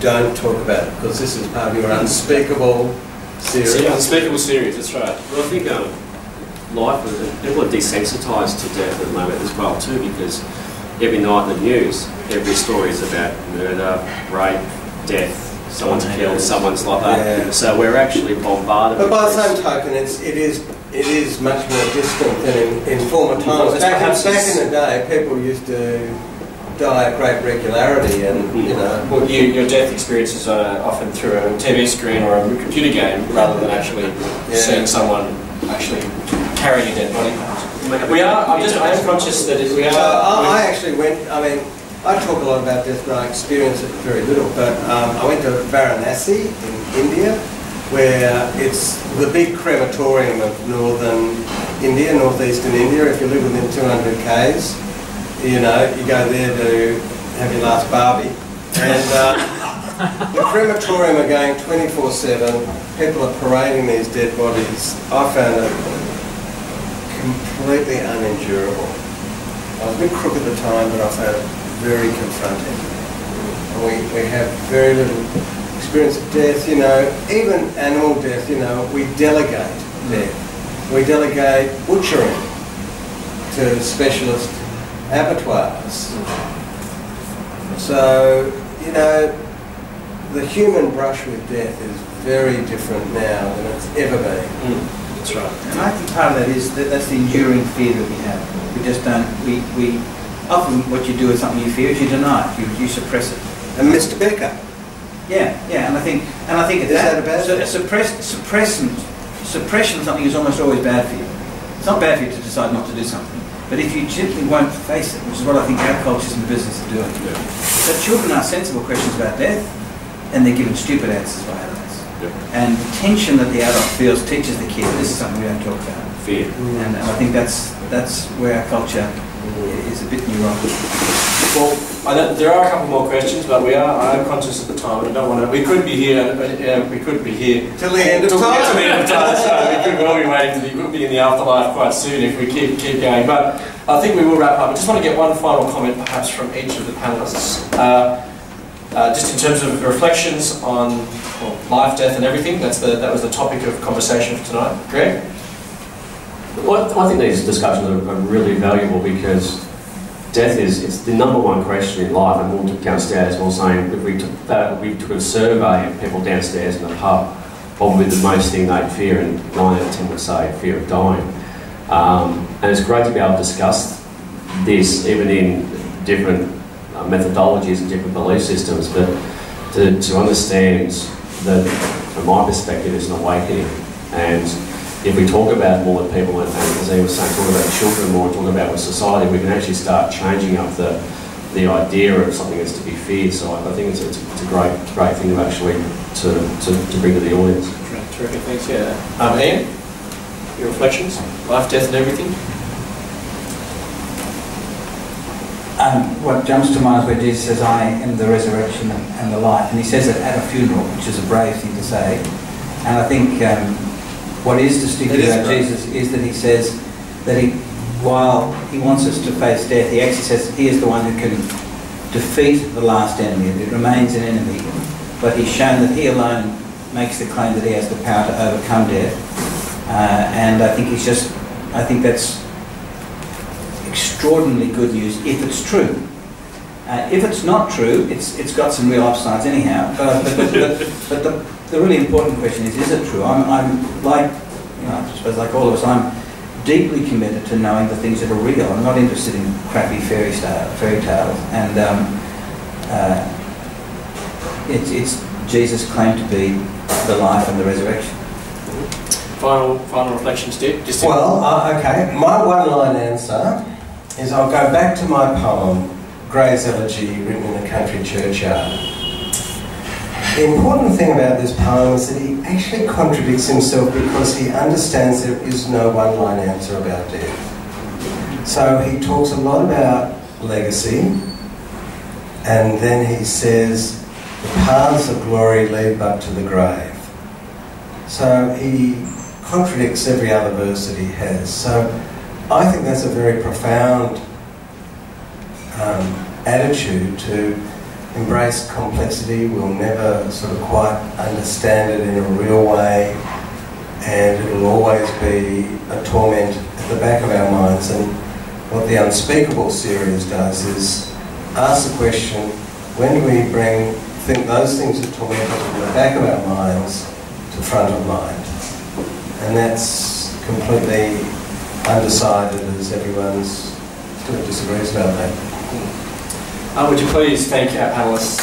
Speaker 2: don't talk about it, because this is part of your unspeakable series.
Speaker 3: Yeah, unspeakable series, that's right.
Speaker 8: Well, I think life, people are desensitised to death at the moment as well too, because every night in the news, every story is about murder, rape, death, someone's killed, someone's like that.
Speaker 2: Yeah.
Speaker 8: So we're actually bombarded.
Speaker 2: But by the same token, it is much more distant than in former times. Back in the day, people used to die at great regularity, and you know.
Speaker 3: Well, your death experiences are often through a TV screen or a computer game, rather than actually seeing someone actually carrying a dead body. I am conscious that we are.
Speaker 2: I actually went. I mean, I talk a lot about death, but I experience it very little. But I went to Varanasi in India, where it's the big crematorium of northern India, northeastern India. If you live within 200 k's, you know, you go there to have your last barbie. And the crematorium are going 24/7. People are parading these dead bodies. I found it completely unendurable. I was a bit crook at the time, but I found it very confronting. And we have very little experience of death, you know, even animal death, you know, we delegate death. We delegate butchering to specialist abattoirs. So, you know, the human brush with death is very different now than it's ever been.
Speaker 3: That's right.
Speaker 7: And I think part of that is that's the enduring fear that we have. We just don't. We often what you do with something you fear is you deny it. You suppress it.
Speaker 2: And Mr. Becker.
Speaker 7: Yeah, and I think
Speaker 2: is that a bad thing?
Speaker 7: Suppression of something is almost always bad for you. It's not bad for you to decide not to do something, but if you simply won't face it, which is what I think our cultures in the business are doing.
Speaker 8: Yeah.
Speaker 7: So children ask sensible questions about death, and they're given stupid answers by adults.
Speaker 8: Yep.
Speaker 7: And the tension that the adult feels teaches the kid this is something we don't talk about.
Speaker 8: Fear.
Speaker 7: And I think that's where our culture is a bit neurotic.
Speaker 3: Well, there are a couple more questions, but I am conscious of the time, and I don't want to. We could be here.
Speaker 2: Till the end of time.
Speaker 3: Till the end of time. So we could well be waiting. We could be in the afterlife quite soon if we keep going. But I think we will wrap up. I just want to get one final comment, perhaps, from each of the panelists. Just in terms of reflections on life, death, and everything. That was the topic of conversation for tonight. Greg?
Speaker 8: Well, I think these discussions are really valuable because death it's the number one question in life. And we'll downstairs, we were saying if we took a survey of people downstairs in the pub, probably the most thing they'd fear, and 9 out of 10 would say fear of dying. And it's great to be able to discuss this, even in different methodologies and different belief systems, but to understand that, from my perspective, it's an awakening. And if we talk about more with people, and as he was saying, talk about children more, talk about with society, we can actually start changing up the idea of something that's to be feared. So I think it's a great thing to actually to bring to the audience.
Speaker 3: Terrific, thanks. Yeah. Ian, your reflections, life, death, and everything.
Speaker 7: What jumps to mind is where Jesus says, "I am the resurrection and the life," and he says it at a funeral, which is a brave thing to say. And I think what is distinctive about Jesus is that he says that while he wants us to face death, he actually says he is the one who can defeat the last enemy. It remains an enemy, but he's shown that he alone makes the claim that he has the power to overcome death. And I think that's extraordinarily good news if it's true. If it's not true, it's got some real upsides anyhow. But the really important question is it true? I'm like, I suppose like all of us, I'm deeply committed to knowing the things that are real. I'm not interested in crappy fairy tales. And it's Jesus' claim to be the life and the resurrection.
Speaker 3: Final reflection, Steve?
Speaker 2: Well, okay. My one-line answer is I'll go back to my poem, Gray's Elegy, written in a country churchyard. The important thing about this poem is that he actually contradicts himself because he understands there is no one-line answer about death. So he talks a lot about legacy, and then he says, the paths of glory lead up to the grave. So he contradicts every other verse that he has. So I think that's a very profound attitude to embrace complexity. We'll never sort of quite understand it in a real way, and it'll always be a torment at the back of our minds. And what the Unspeakable series does is ask the question, when do we think those things that torment us from the back of our minds to front of mind? And that's completely undecided, as everyone still disagrees about that.
Speaker 3: Would you please thank our panellists?